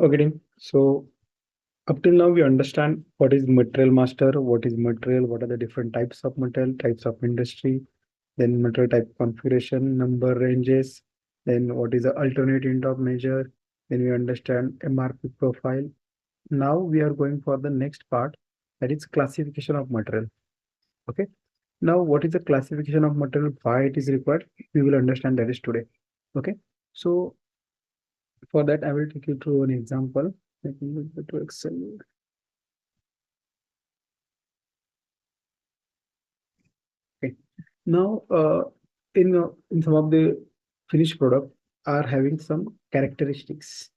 Okay, team. So up till now, we understand what is material master, what is material, what are the different types of material, types of industry, then material type configuration, number ranges, then what is the alternate unit of measure, then we understand MRP profile. Now we are going for the next part, that is classification of material. Okay. Now, what is the classification of material? Why it is required? We will understand that is today. Okay. So for that, I will take you through an example. Let me go to Excel. Okay. Now, in some of the finished product are having some characteristics.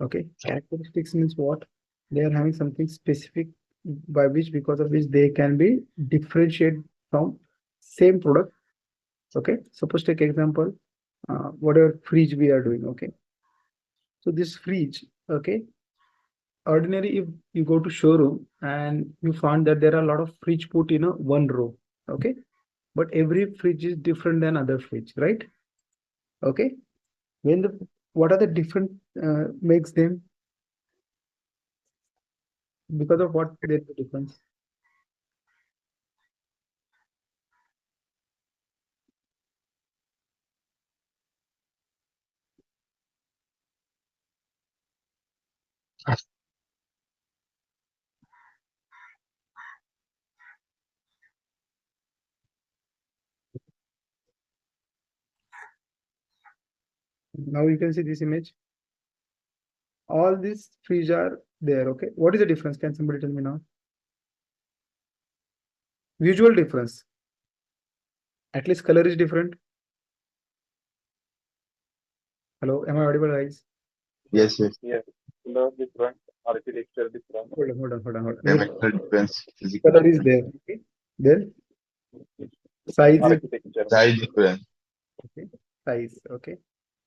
Okay, characteristics means what? They are having something specific by which, because of which they can be differentiated from same product. Okay, suppose take example, whatever fridge we are doing. Okay, so this fridge, okay, ordinary if you go to showroom and you find that there are a lot of fridge put in a one row. Okay, but every fridge is different than other fridge, right? Okay, when the what are the different makes them, because of what there is a difference? Now you can see this image. All these fridge are there. Okay, what is the difference? Can somebody tell me now? Visual difference. At least color is different. Hello, am I audible, guys? Yes, yes. Yes, color different, architecture different. Hold on. Diametrical difference, physical Color is difference, there. Okay. Then size is Architecture. size difference. okay. Size. Okay.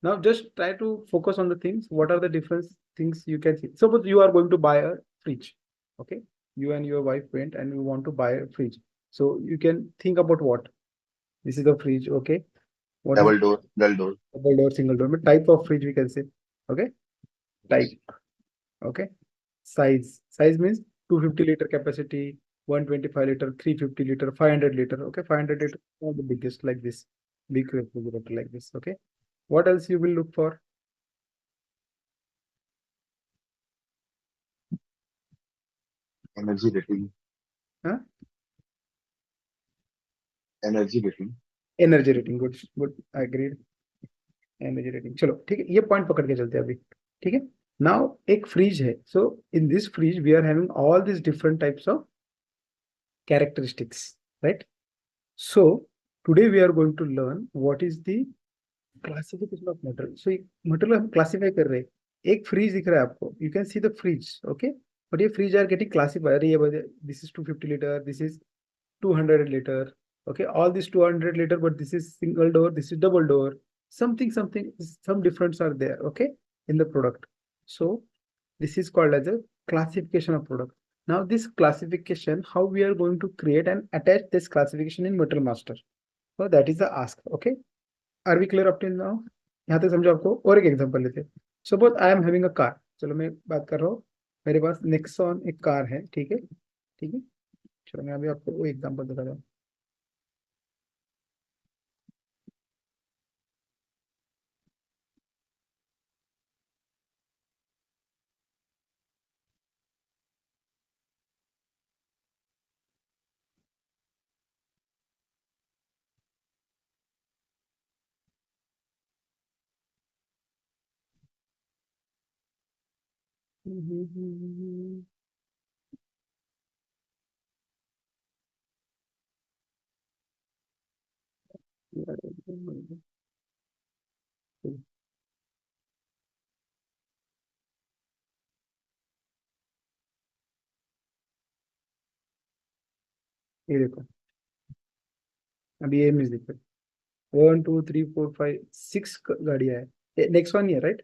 Now just try to focus on the things. What are the different things you can see? Suppose you are going to buy a fridge. Okay. You and your wife went and you want to buy a fridge. So you can think about what? This is the fridge. Okay. What is Double door, dual door. double door, single door? Type of fridge we can say. Okay. Type. Okay. Size means 250-liter capacity, 125-liter, 350-liter, 500-liter. Okay. 500-liter, all the biggest like this. Big refrigerator like this. Okay. What else you will look for? Energy rating. Huh? Energy rating. Energy rating good agreed energy rating चलो ठीक है ये point पकड़ के चलते हैं अभी ठीक है नाउ एक फ्रीज है so in this fridge we are having all this different types of characteristics right so today we are going to learn what is the classification of material so material हम classify कर रहे हैं एक freeze दिख रहा है आपको you can see the fridge okay but ये fridge are getting classified अरे ये this is 250 liter this is 200 liter okay all this 200 liter but this is single door this is double door something some difference are there okay in the product so this is called as a classification of product now this classification how we are going to create and attach this classification in material master so that is the ask okay are we clear up till now यहाँ तक समझो आपको और एक example लेते हैं suppose I am having a car चलो मैं बात कर रहा हूँ मेरे पास नेक्सॉन एक कार है ठीक है चलो मैं अभी आपको वो एग्जांपल बता रहा हूँ ये देखो अभी ये इमेज देखो 1 2 3 4 5 6 गाड़ियां है नेक्सॉन ही है राइट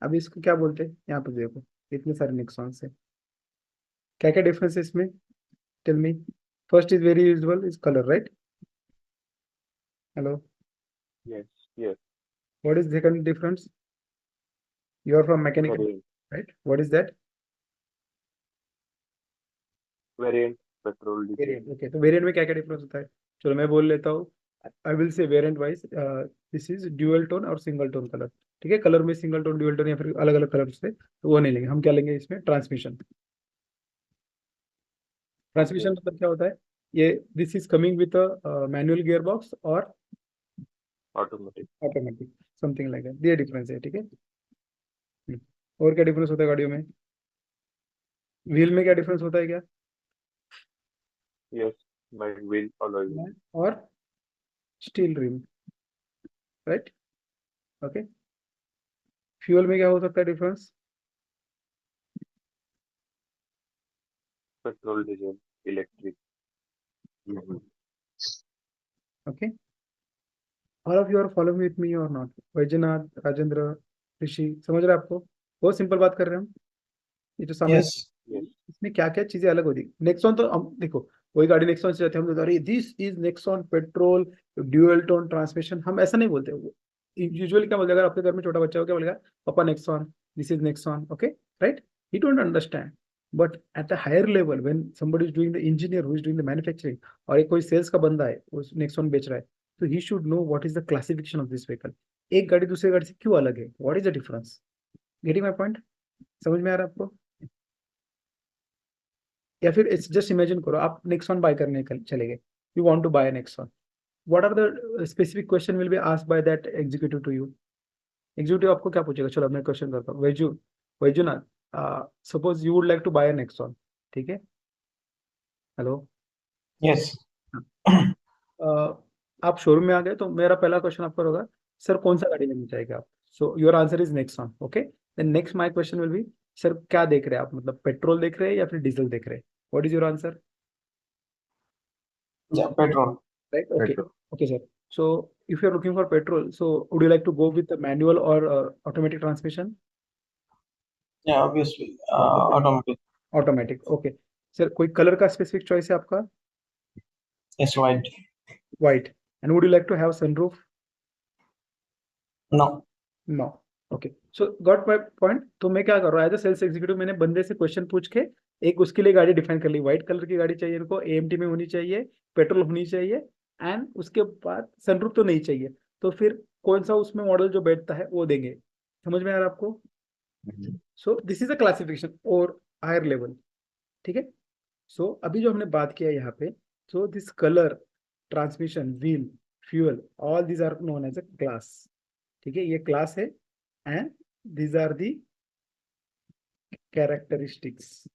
अभी इसको क्या बोलते हैं यहाँ पे देखो इतने सारे नेक्सॉन है क्या क्या डिफरेंस है इसमें tell me first is very usual is colour right hello Yes, yes. What is second difference you are from mechanical Sorry. Right, what is that? Variant, petrol, diesel. Variant, okay. तो variant में क्या क्या difference होता है? चलो मैं बोल लेता हूँ, I will say variant wise, this is dual tone और सिंगल टोन कलर। ठीक है, कलर में सिंगल टोन, ड्यूअल टोन या फिर अलग अलग कलर से, तो वो नहीं लेंगे हम। क्या लेंगे इसमें? ट्रांसमिशन। ट्रांसमिशन मतलब क्या होता है? ये this is coming with manual gear box और Automatic. Automatic, something like that. ये डिफरेंस है, ठीक है। और क्या डिफरेंस होता है गाड़ियों में? व्हील में क्या डिफरेंस होता है क्या? Yes, by wheel alloy wheel. और steel rim, right, okay. Fuel में क्या हो सकता है difference? Petrol, diesel, electric. Mhm. Okay, all of you are following with me or not? Vaijnath, Rajendra, ऋषि, समझ रहे हैं आपको? बहुत सिंपल बात कर रहे हैं हम। ये जो सामने Yes. Yes. इसमें क्या क्या चीजें अलग होती है। नेक्सॉन तो हम देखो, वही गाड़ी नेक्सॉन से जाते हैं हम तो, अरे this is Nexon petrol dual tone transmission, हम ऐसा नहीं बोलते। यूजुअली क्या बोलते हैं, अगर आपके घर में छोटा बच्चा हो क्या बोलेगा? पापा Nexon, this is Nexon, okay, right. He don't understand, but at the higher level when somebody is doing the engineer who is doing the manufacturing, और एक कोई सेल्स का बंदा है वो नेक्सॉन बेच रहा है, तो he should know what is the classification of this vehicle. एक गाड़ी दूसरी गाड़ी से क्यों अलग है, what is the difference? Getting my point? समझ में आ रहा है आपको? या फिर इट्स जस्ट इमेजिन करो, आप नेक्सॉन बाय करने चले गए, you want to buy Nexon, what are the specific question will be asked by that executive to you? Executive आपको क्या पूछेगा? चलो मैं क्वेश्चन करता हूँ, Vaijnath, suppose you would like to buy Nexon, ठीक है, हेलो, Yes. आप शोरूम में आ गए, तो मेरा पहला क्वेश्चन आपका होगा, सर कौन सा गाड़ी लेना चाहेंगे आप? So your answer is Nexon, okay. Then next my question will be, sir क्या देख रहे हैं आप, मतलब पेट्रोल देख रहे हैं या फिर डीजल देख रहे हैं? What is your answer? Yeah, petrol. Right? Okay. Petrol. Okay, sir. So if you're looking for petrol, so would you like to go with the manual or automatic transmission? Yeah, obviously. Okay. Automatic. Automatic. Okay. Sir, कोई color का specific choice है आपका? Yes, white. White. And would you like to have sunroof? No. No. Okay. So got my point. तो मैं क्या कर रहा हूँ, एज अ सेल्स एग्जीक्यूटिव मैंने बंदे से क्वेश्चन पूछ के एक उसके लिए गाड़ी डिफाइन कर ली। व्हाइट कलर की गाड़ी चाहिए इनको, एएमटी में होनी चाहिए, पेट्रोल होनी चाहिए, एंड उसके बाद सनरूफ तो नहीं चाहिए। तो फिर कौन सा उसमें मॉडल जो बैठता है वो देंगे। समझ में आ रहा है आपको? Mhm. So this is a classification और हायर लेवल, ठीक है। सो अभी जो हमने बात किया यहाँ पे, so this colour, transmission, wheel, fuel, all these are known as a class, ठीक है, ये क्लास है, and these are the characteristics,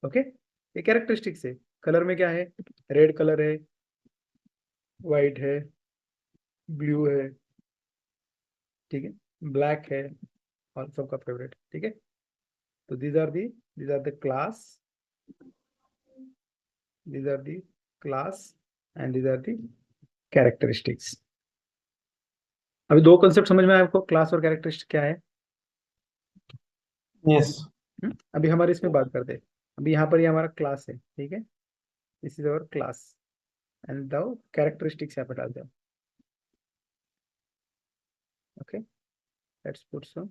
okay. ये कैरेक्टरिस्टिक्स है। कलर में क्या है? रेड कलर है, व्हाइट है, ब्लू है, ठीक है, ब्लैक है, और सबका फेवरेट, ठीक है। तो these are the class, these are the class, and these are the characteristics. अभी दो कंसेप्ट समझ में आया आपको, क्लास और कैरेक्टरिस्टिक क्या है? Yes. अभी हमारे इसमें बात करते हैं। अभी यहाँ पर ये हमारा क्लास है, ठीक है, this is our class, and the characteristics यहाँ पर डालते हैं, okay. Let's put some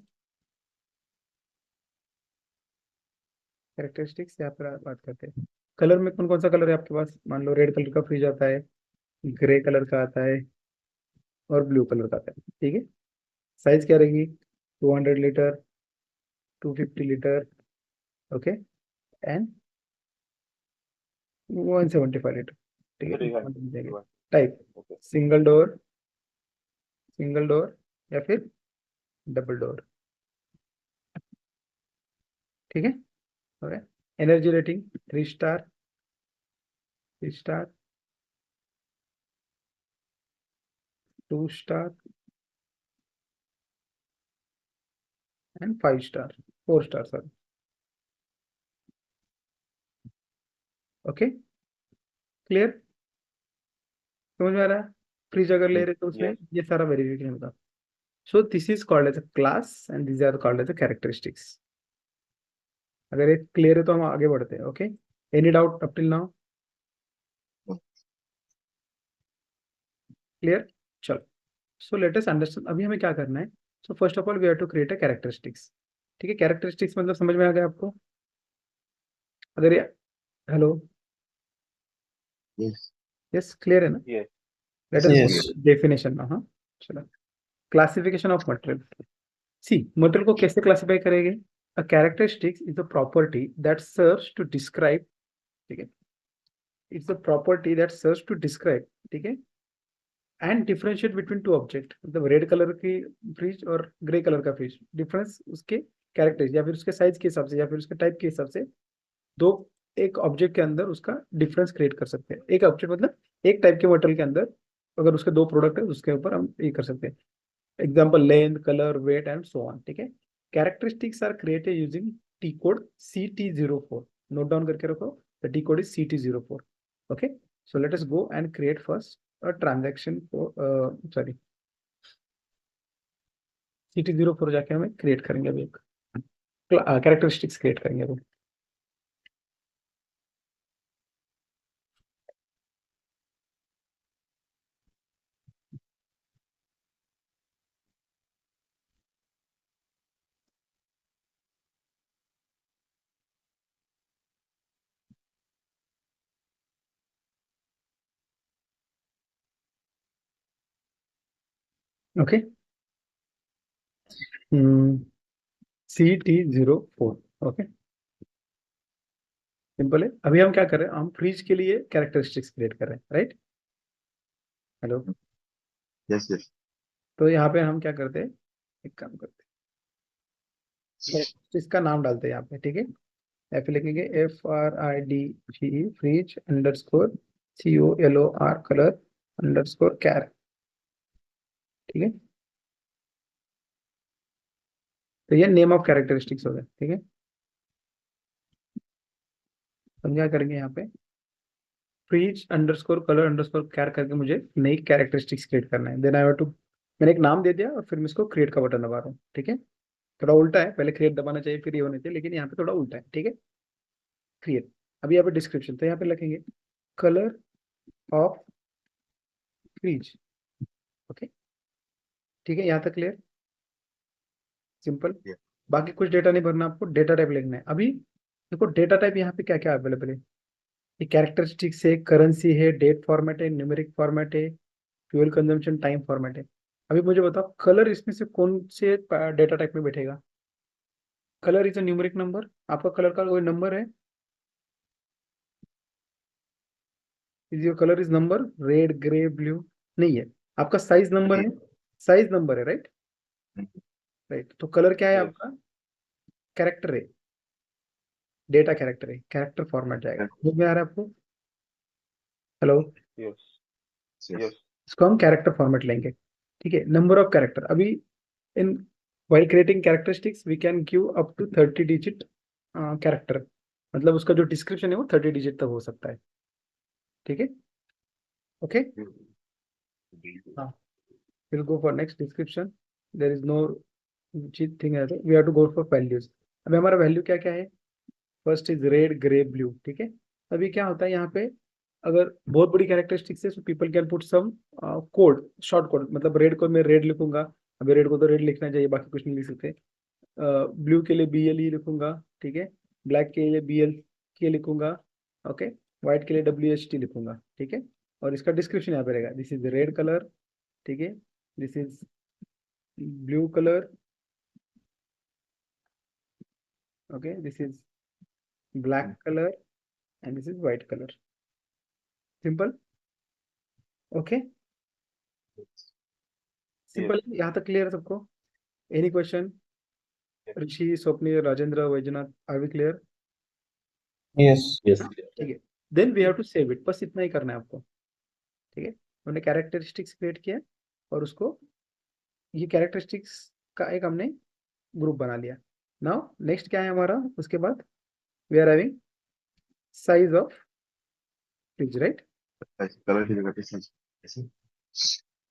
characteristics, यहाँ पर बात करते हैं। कलर में कौन कौन सा कलर है आपके पास? मान लो रेड कलर का फ्रिज आता है, ग्रे कलर का आता है, और ब्लू कलर का आता है, ठीक है। साइज क्या रहेगी? 200 litre, 250 litre, okay, and 175 litre, ठीक है। 300. Type Okay. सिंगल डोर या फिर डबल डोर, ठीक है, okay. Energy rating 3 star, 3 star, 2 star, and 5 star, 4 star, sorry, okay. Clear? समझ में आ रहा है? फ्रिज अगर ले रहे तो उसमें Yes. ये सारा वेरिफिकेशन होता। So this is called as a class and this are called as a characteristics. अगर ये क्लियर है तो हम आगे बढ़ते हैं, okay. Any doubt up till now? Clear? चलो, सो लेट अस अंडरस्टैंड अभी हमें क्या करना है। So first of all we have to create a characteristics. ठीक है, कैरेक्टरिस्टिक्स मतलब समझ में आ गया आपको? अगर ये हेलो Yes. यस क्लियर है ना? Yes. Let us Yes. Definition. हाँ चलो, classification of material. See material को कैसे क्लासिफाई करेंगे? A characteristics is a property that serves to describe, ठीक है, it's a property that serves to describe, ठीक है, and differentiate between two object. मतलब रेड कलर की फ्रिज और ग्रे कलर का फ्रिज, डिफरेंस उसके कैरेक्टर्स या फिर उसके साइज के हिसाब से या फिर उसके टाइप के हिसाब से दो एक ऑब्जेक्ट के अंदर उसका डिफरेंस क्रिएट कर सकते हैं। एक ऑब्जेक्ट मतलब एक टाइप के मटेरियल के अंदर अगर उसके दो प्रोडक्ट है उसके ऊपर हम ये कर सकते हैं। Example length, colour, weight and so on. ठीक है, characteristics are created using T code CT04। Note down करके रखो, the T code is CT04। Okay, so let us go and create first a transaction for sorry CT04 जाके हमें create करेंगे अभी एक characteristics create करेंगे अभी। Okay, CT04। ओके, सिंपल है। अभी हम क्या कर रहे हैं? हम फ्रिज के लिए कैरेक्टरिस्टिक्स क्रिएट कर रहे हैं, राइट? Hello, Yes, yes. तो यहाँ पे हम क्या करते हैं, एक काम करते हैं, इसका नाम डालते हैं यहाँ पे। ठीक है, यहाँ पे लिखेंगे FRIDGE fridge underscore COLOR colour underscore car. ठीक है, तो ये नेम ऑफ कैरेक्टरिस्टिक्स हो गए। ठीक है, हम क्या करेंगे यहाँ पे फ्रिज अंडरस्कोर कलर अंडरस्कोर कैर करके मुझे नई कैरेक्टरिस्टिक्स क्रिएट करना है। देन आई हैव टू, मैंने एक नाम दे दिया और फिर मैं इसको क्रिएट का बटन दबा रहा हूँ। ठीक है, थोड़ा उल्टा है, पहले क्रिएट दबाना चाहिए फिर ये होना चाहिए, लेकिन यहाँ पे थोड़ा उल्टा है। ठीक है, क्रिएट। अभी यहाँ पे डिस्क्रिप्शन, तो यहाँ पे लिखेंगे कलर ऑफ फ्रिज। ओके, ठीक है, यहाँ तक क्लियर, सिंपल। Yeah. बाकी कुछ डेटा नहीं भरना, आपको डेटा टाइप लिखना है। अभी देखो डेटा टाइप यहाँ पे क्या क्या अवेलेबल है। ये कैरेक्टरिस्टिक्स है, करेंसी है, डेट फॉर्मेट है, न्यूमेरिक फॉर्मेट है, फ्यूल कंजम्पशन, टाइम फॉर्मेट है। अभी मुझे बताओ कलर इसमें से कौन से डेटा टाइप में बैठेगा? Colour is a numeric number. आपका कलर का कोई नंबर है? Is your colour is number red, grey, blue? नहीं है। आपका साइज नंबर है, साइज नंबर है, राइट? राइट, तो कलर क्या है Yes. आपका? कैरेक्टर है, डेटा कैरेक्टर है, कैरेक्टर फॉर्मेट जाएगा। समझ में आ रहा है आपको? Hello, Yes. Yes. Yes. इसको हम कैरेक्टर फॉर्मेट लेंगे। ठीक है, नंबर ऑफ कैरेक्टर। अभी इन while creating characteristics we can give up to 30 digit character, मतलब उसका जो डिस्क्रिप्शन है वो 30 डिजिट तक हो सकता है। ठीक है, ओके, हाँ, we'll go for next description. There is no thing as we have to go for values। अभी हमारा वैल्यू क्या क्या है? First is red, grey, blue. ठीक है, अभी क्या होता है यहाँ पे, अगर बहुत बड़ी कैरेक्टरिस्टिक्स है, so people can put some code, short code. मतलब रेड को मैं रेड लिखूंगा, अभी रेड को तो रेड लिखना चाहिए, बाकी कुछ नहीं लिख सकते। ब्लू के लिए BLE लिखूंगा, ठीक है, ब्लैक के लिए BLK लिखूंगा, ओके, व्हाइट के लिए WHT लिखूंगा। ठीक है, और इसका डिस्क्रिप्शन यहाँ पे रहेगा, दिस इज रेड कलर, ठीक है, this is blue colour, okay, this is black colour and this is white colour. Simple, okay, simple. यहाँ तक क्लियर है सबको? Any question? Rishi, Swapnil, Rajendra, Vaijnath, are we clear? Yes. Yes. ठीक है, then we have to save it. बस इतना ही करना है आपको। ठीक है, हमने कैरेक्टरिस्टिक्स क्रिएट किया और उसको, ये कैरेक्टरिस्टिक्स का एक हमने ग्रुप बना लिया। नाउ नेक्स्ट क्या है हमारा? उसके बाद we are having size of fridge, right? Color की जगह पे size. ऐसे?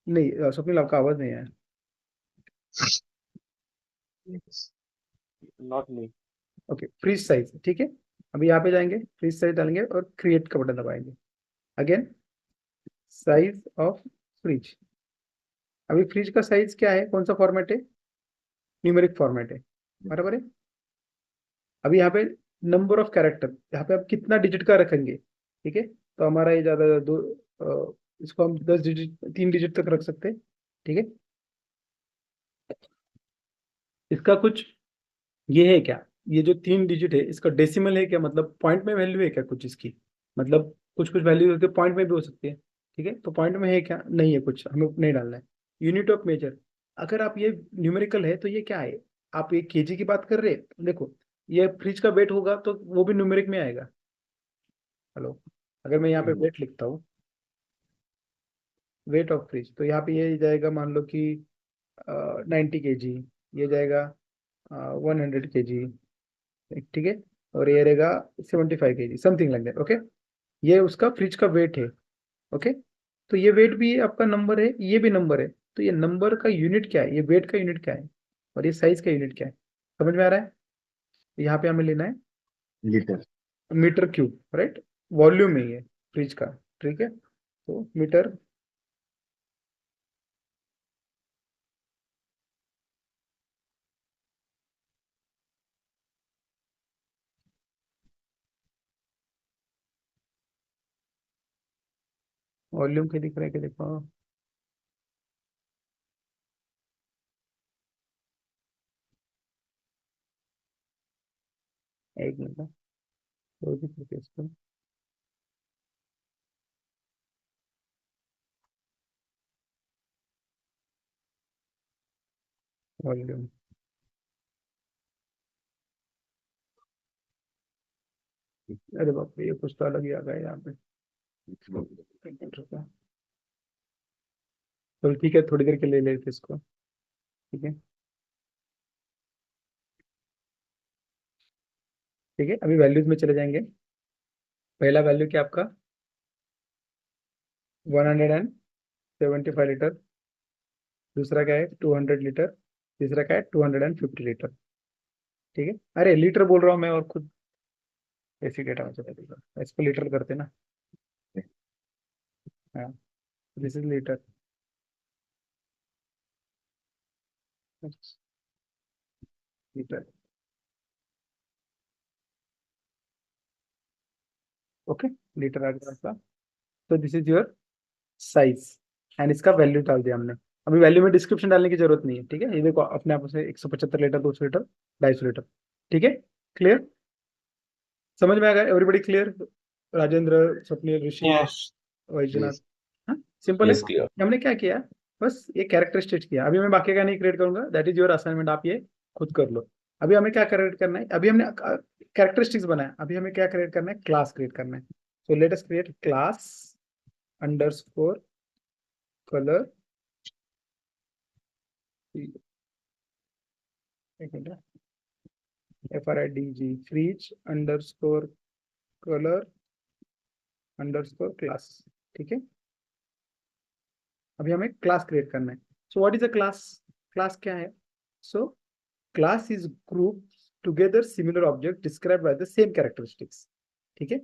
नहीं स्वप्निल आपका आवाज नहीं आया। Yes. Not me. Okay, fridge size. ठीक है, अभी यहाँ पे जाएंगे, फ्रिज साइज डालेंगे और क्रिएट का बटन दबाएंगे। Again size of fridge. अभी फ्रिज का साइज क्या है, कौन सा फॉर्मेट है? न्यूमेरिक फॉर्मेट है, बराबर है। अभी यहाँ पे नंबर ऑफ कैरेक्टर, यहाँ पे आप कितना डिजिट का रखेंगे, ठीक है, तो हमारा ये ज्यादा दो इसको हम 10 डिजिट 3 डिजिट तक रख सकते हैं, ठीक है। इसका कुछ ये है क्या, ये जो 3 डिजिट है इसका डेसिमल है क्या, मतलब पॉइंट में वैल्यू है क्या कुछ इसकी, मतलब कुछ कुछ वैल्यू होती है पॉइंट में भी हो सकती है, ठीक है, तो पॉइंट में है क्या, नहीं है, कुछ हमें नहीं डालना है। यूनिट ऑफ मेजर, अगर आप ये न्यूमेरिकल है तो ये क्या है, आप ये केजी की बात कर रहे हैं, देखो ये फ्रिज का वेट होगा तो वो भी न्यूमेरिक में आएगा। हेलो, अगर मैं यहाँ पे वेट लिखता हूँ, वेट ऑफ फ्रिज, तो यहाँ पे ये जाएगा, मान लो कि 90 kg, ये जाएगा 100 kg, ठीक है, और ये रहेगा 75 kg, something like that, okay. ये उसका फ्रिज का वेट है, ओके। तो ये वेट भी आपका नंबर है, ये भी नंबर है, तो ये नंबर का यूनिट क्या है, ये वेट का यूनिट क्या है, और ये साइज का यूनिट क्या है, समझ में आ रहा है। यहाँ पे हमें लेना है litre. Metre cube, right, volume है ये फ्रिज का, ठीक है, तो मीटर वॉल्यूम के दिख रहा है कि देखो, एक मिनट ना, तो दिख रहा है इसको, वॉल्यूम, अरे बाप रे, ये कुछ तो अलग ही आ गया यहाँ पे, एक मिनट रुको। तो ठीक है, थोड़ी देर के लिए लेते इसको, ठीक है, ठीक है, अभी वैल्यूज में चले जाएंगे। पहला वैल्यू क्या आपका 175 लीटर, दूसरा क्या है 200 लीटर, तीसरा क्या है 250 लीटर, ठीक है। अरे लीटर बोल रहा हूँ मैं, और खुद ऐसी डेटा में चला देगा, इसको लीटर करते ना, हाँ, this is litre, litre, okay, litre आ गया आपका। तो this is your size, and इसका वैल्यू डाल दिया हमने। अभी वैल्यू में डिस्क्रिप्शन डालने की जरूरत नहीं है, ठीक है, ये देखो अपने आप से 175 लीटर, 200 लीटर, 250 लीटर, ठीक है, क्लियर, समझ में आ गया, एवरीबडी क्लियर, राजेंद्र, स्वप्निल, ऋषि, Yes. वैजनाथ, Yes. हाँ, सिंपल है। Yes, clear. हमने क्या किया, बस ये कैरेक्टरिस्टिक्स किया, अभी मैं बाकी का नहीं क्रिएट करूंगा, दैट इज योर असाइनमेंट, आप ये खुद कर लो। अभी हमें क्या क्रिएट करना है, अभी हमने कैरेक्टरिस्टिक्स बनाया, अभी हमें क्या क्रिएट करना है, क्लास क्रिएट करना है। So let us create class underscore colour, FRIDG fridge underscore colour underscore class, ठीक है। अभी हमें क्लास क्रिएट करना है। So what is a class, class क्या है, so class is group together similar object describe by the same characteristics, ठीक है।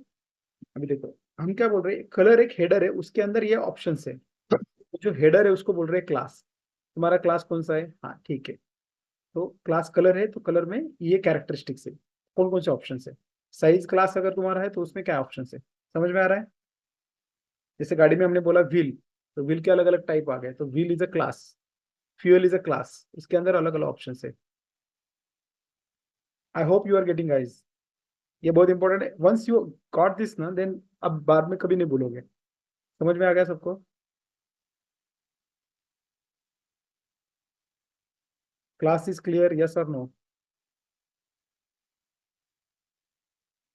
अभी देखो हम क्या बोल रहे हैं, कलर एक हेडर है, उसके अंदर ये ऑप्शन है, जो हेडर है उसको बोल रहे हैं क्लास, तुम्हारा क्लास कौन सा है, हाँ ठीक है, तो क्लास कलर है, तो कलर में ये कैरेक्टरिस्टिक्स है, कौन कौन से ऑप्शन है। साइज क्लास अगर तुम्हारा है तो उसमें क्या ऑप्शन है, समझ में आ रहा है। जैसे गाड़ी में हमने बोला व्हील, तो व्हील के अलग अलग टाइप आ गए, तो wheel is a class, fuel is a class, उसके अंदर अलग अलग ऑप्शन है। I hope you are getting guys, ये बहुत इंपॉर्टेंट है, वंस यू गॉट दिस ना, देन अब बाद में कभी नहीं भूलोगे। समझ में आ गया सबको, क्लास इज क्लियर, यस और no,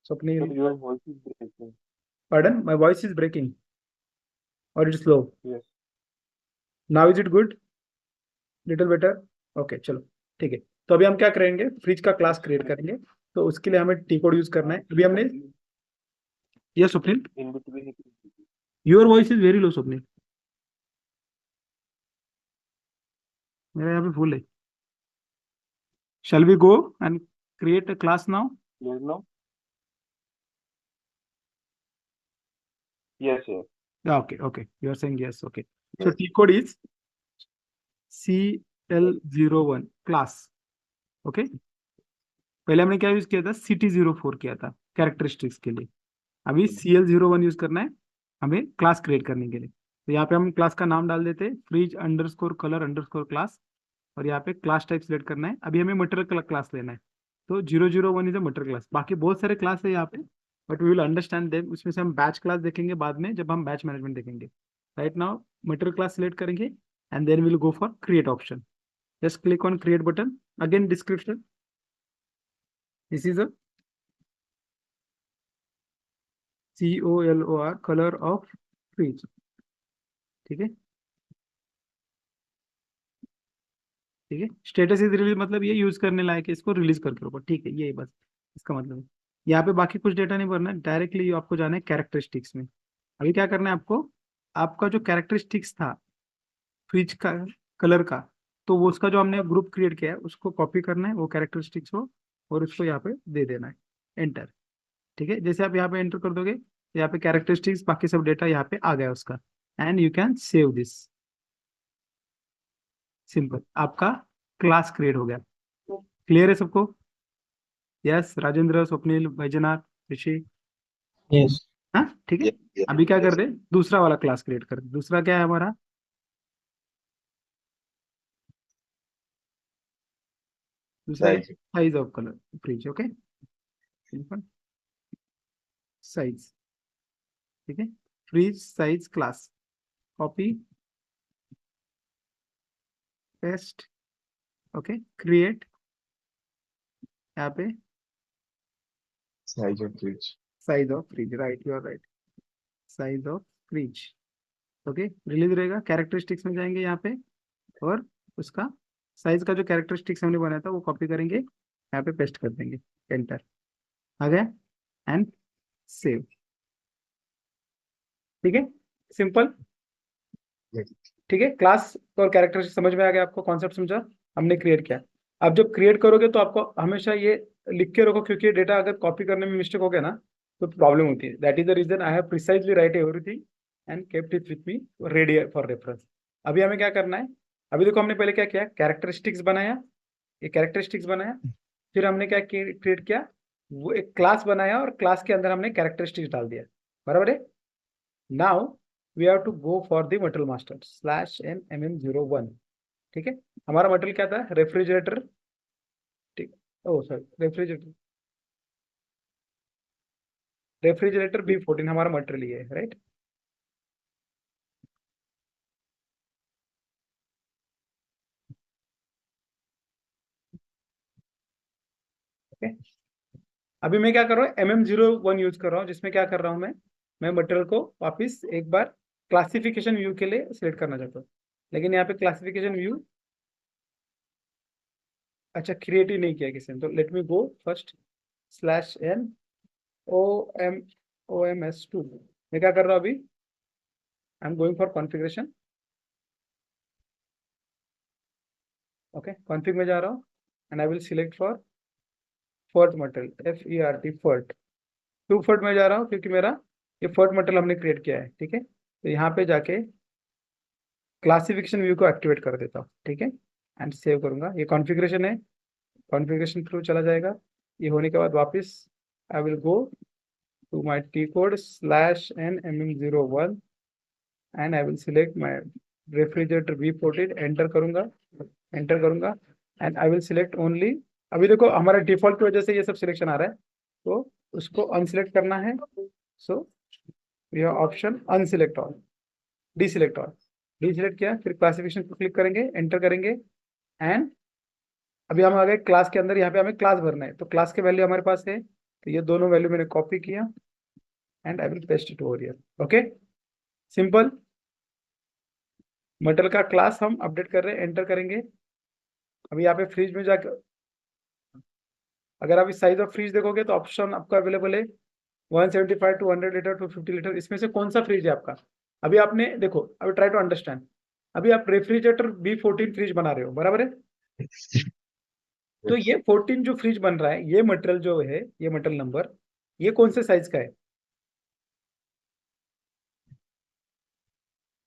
Swapnil, But your voice is breaking. pardon, my voice is breaking or it's slow, Yes. now is it good, little better, okay चलो, ठीक है। तो अभी हम क्या करेंगे, फ्रिज का क्लास क्रिएट करेंगे, तो उसके लिए हमें टी कोड यूज करना है। अभी हमने, yes Swapnil, In between. Your voice is very low Swapnil, मेरा यहाँ पे फुल है। Shall we go and create a class now, Clear now? Yes, yes. Okay okay, you are saying yes, okay. So T code is CL01 class, okay, पहले हमने क्या use किया था, CT04 किया था कैरेक्टरिस्टिक्स के लिए। अभी CL01 यूज करना है हमें क्लास क्रिएट करने के लिए। तो यहाँ पे हम क्लास का नाम डाल देते हैं fridge underscore colour underscore class, और यहाँ पे क्लास टाइप सिलेक्ट करना है। अभी हमें मटेरियल क्लास लेना है, तो 001 इज अ मटेरियल क्लास। बाकी बहुत सारे क्लास है यहाँ पे, but we will understand them. उसमें से हम बैच क्लास देखेंगे बाद में जब हम बैच मैनेजमेंट देखेंगे। Right now material class select करेंगे and then will go for create option. Just click on create button. Again description, this is a COLOR colour of freeze. ठीक है, ठीक है। स्टेटस इज रिलीज मतलब ये use करने लायक है, इसको रिलीज करके रखो। ठीक है, ये बस इसका मतलब है। यहाँ पे बाकी कुछ डेटा नहीं भरना है, डायरेक्टली आपको जाना है कैरेक्टरिस्टिक्स में। अभी क्या करना है आपको, आपका जो कैरेक्टरिस्टिक्स था फ्रिज का कलर का, तो वो उसका जो हमने ग्रुप क्रिएट किया है उसको कॉपी करना है वो कैरेक्टरिस्टिक्स को, और उसको यहाँ पे दे देना है एंटर। ठीक है, जैसे आप यहाँ पे एंटर कर दोगे तो यहाँ पे कैरेक्टरिस्टिक्स बाकी सब डेटा यहाँ पे आ गया उसका, and you can save this. Simple, आपका क्लास क्रिएट हो गया। क्लियर है सबको? यस, राजेंद्र, स्वप्निल, बैजनाथ, ऋषि। Yes. हाँ ठीक है। Yes, yes, अभी क्या कर yes. दे, दूसरा वाला क्लास क्रिएट कर दे। दूसरा क्या है हमारा, दूसरा Size. Size of colour fridge. Okay, simple size. ठीक है, fridge size class, copy paste. Okay, create, यहाँ पे Size of fridge. Size of fridge. Right, you are right, size of fridge. Okay, release रहेगा। कैरेक्टरिस्टिक्स में जाएंगे यहाँ पे, और उसका साइज का जो कैरेक्टरिस्टिक्स हमने बनाया था वो कॉपी करेंगे, यहाँ पे पेस्ट कर देंगे, एंटर। आ गया, एंड सेव। ठीक है, सिंपल। Yes. ठीक है, क्लास और कैरेक्टर समझ में आ गया आपको, कॉन्सेप्ट समझा, हमने क्रिएट किया। अब जब क्रिएट करोगे तो आपको हमेशा ये लिख के रखो, क्योंकि डेटा अगर कॉपी करने में मिस्टेक हो गया ना तो प्रॉब्लम होती है। That is the reason I have precisely write everything and kept it with me ready for reference. अभी हमें क्या करना है, अभी देखो हमने पहले क्या किया, कैरेक्टरिस्टिक्स बनाया, ये कैरेक्टरिस्टिक्स बनाया, फिर हमने क्या क्रिएट किया, वो एक क्लास बनाया और क्लास के अंदर हमने कैरेक्टरिस्टिक्स डाल दिया, बराबर है। Now we have to go for the material master /n mm01। ठीक है, हमारा मटेरियल क्या था, रेफ्रिजरेटर। ठीक, ओ सॉरी, रेफ्रिजरेटर, रेफ्रिजरेटर B14 हमारा मटेरियल ये है, राइट। ओके, अभी मैं क्या कर रहा हूँ, MM01 यूज कर रहा हूँ, जिसमें क्या कर रहा हूँ मैं मटेरियल को वापस एक बार क्लासिफिकेशन व्यू के लिए सिलेक्ट करना चाहता हूँ, लेकिन यहाँ पे क्लासिफिकेशन व्यू अच्छा क्रिएट ही नहीं किया किसी ने, तो let me go first /n OMS2। मैं क्या कर रहा हूँ अभी, I am going for configuration. Okay, config में जा रहा हूँ and I will select for FERT material, FERT FERT. To FERT में जा रहा हूँ क्योंकि मेरा ये फर्ट मटेरियल हमने क्रिएट किया है। ठीक है, तो यहाँ पे जाके क्लासिफिकेशन व्यू को एक्टिवेट कर देता हूँ। ठीक है, एंड सेव करूंगा। ये कॉन्फ़िगरेशन है, कॉन्फ़िगरेशन थ्रू चला जाएगा। ये होने के बाद वापस I will go to my T code /n mm01 and I will select my refrigerator B14। Enter करूंगा and I will select only. अभी देखो हमारा डिफॉल्ट की वजह से ये सब सिलेक्शन आ रहा है, तो उसको अनसिलेक्ट करना है। So we have option unselect all, deselect all. Deselect किया, फिर क्लासिफिकेशन को क्लिक करेंगे, एंटर करेंगे, एंड अभी हम आ गए क्लास के अंदर। यहाँ पे हमें क्लास भरना है, तो क्लास के वैल्यू हमारे पास है, तो ये दोनों वैल्यू मैंने कॉपी किया and I will paste it over here. Okay, simple. Material का क्लास हम अपडेट कर रहे हैं, एंटर करेंगे। अभी यहाँ पे फ्रिज में जाकर अगर आप इस साइज ऑफ फ्रिज देखोगे तो ऑप्शन आपका अवेलेबल है 175 टू 100 लीटर टू 50 लीटर। इसमें से कौन सा फ्रिज है आपका? अभी आपने देखो, अभी ट्राई टू अंडरस्टैंड। अभी आप रेफ्रिजरेटर B14 फ्रिज बना रहे हो, बराबर है। तो Yes. ये 14 जो फ्रिज बन रहा है, ये मटेरियल जो है, ये मटेरियल नंबर, ये कौन से साइज का है?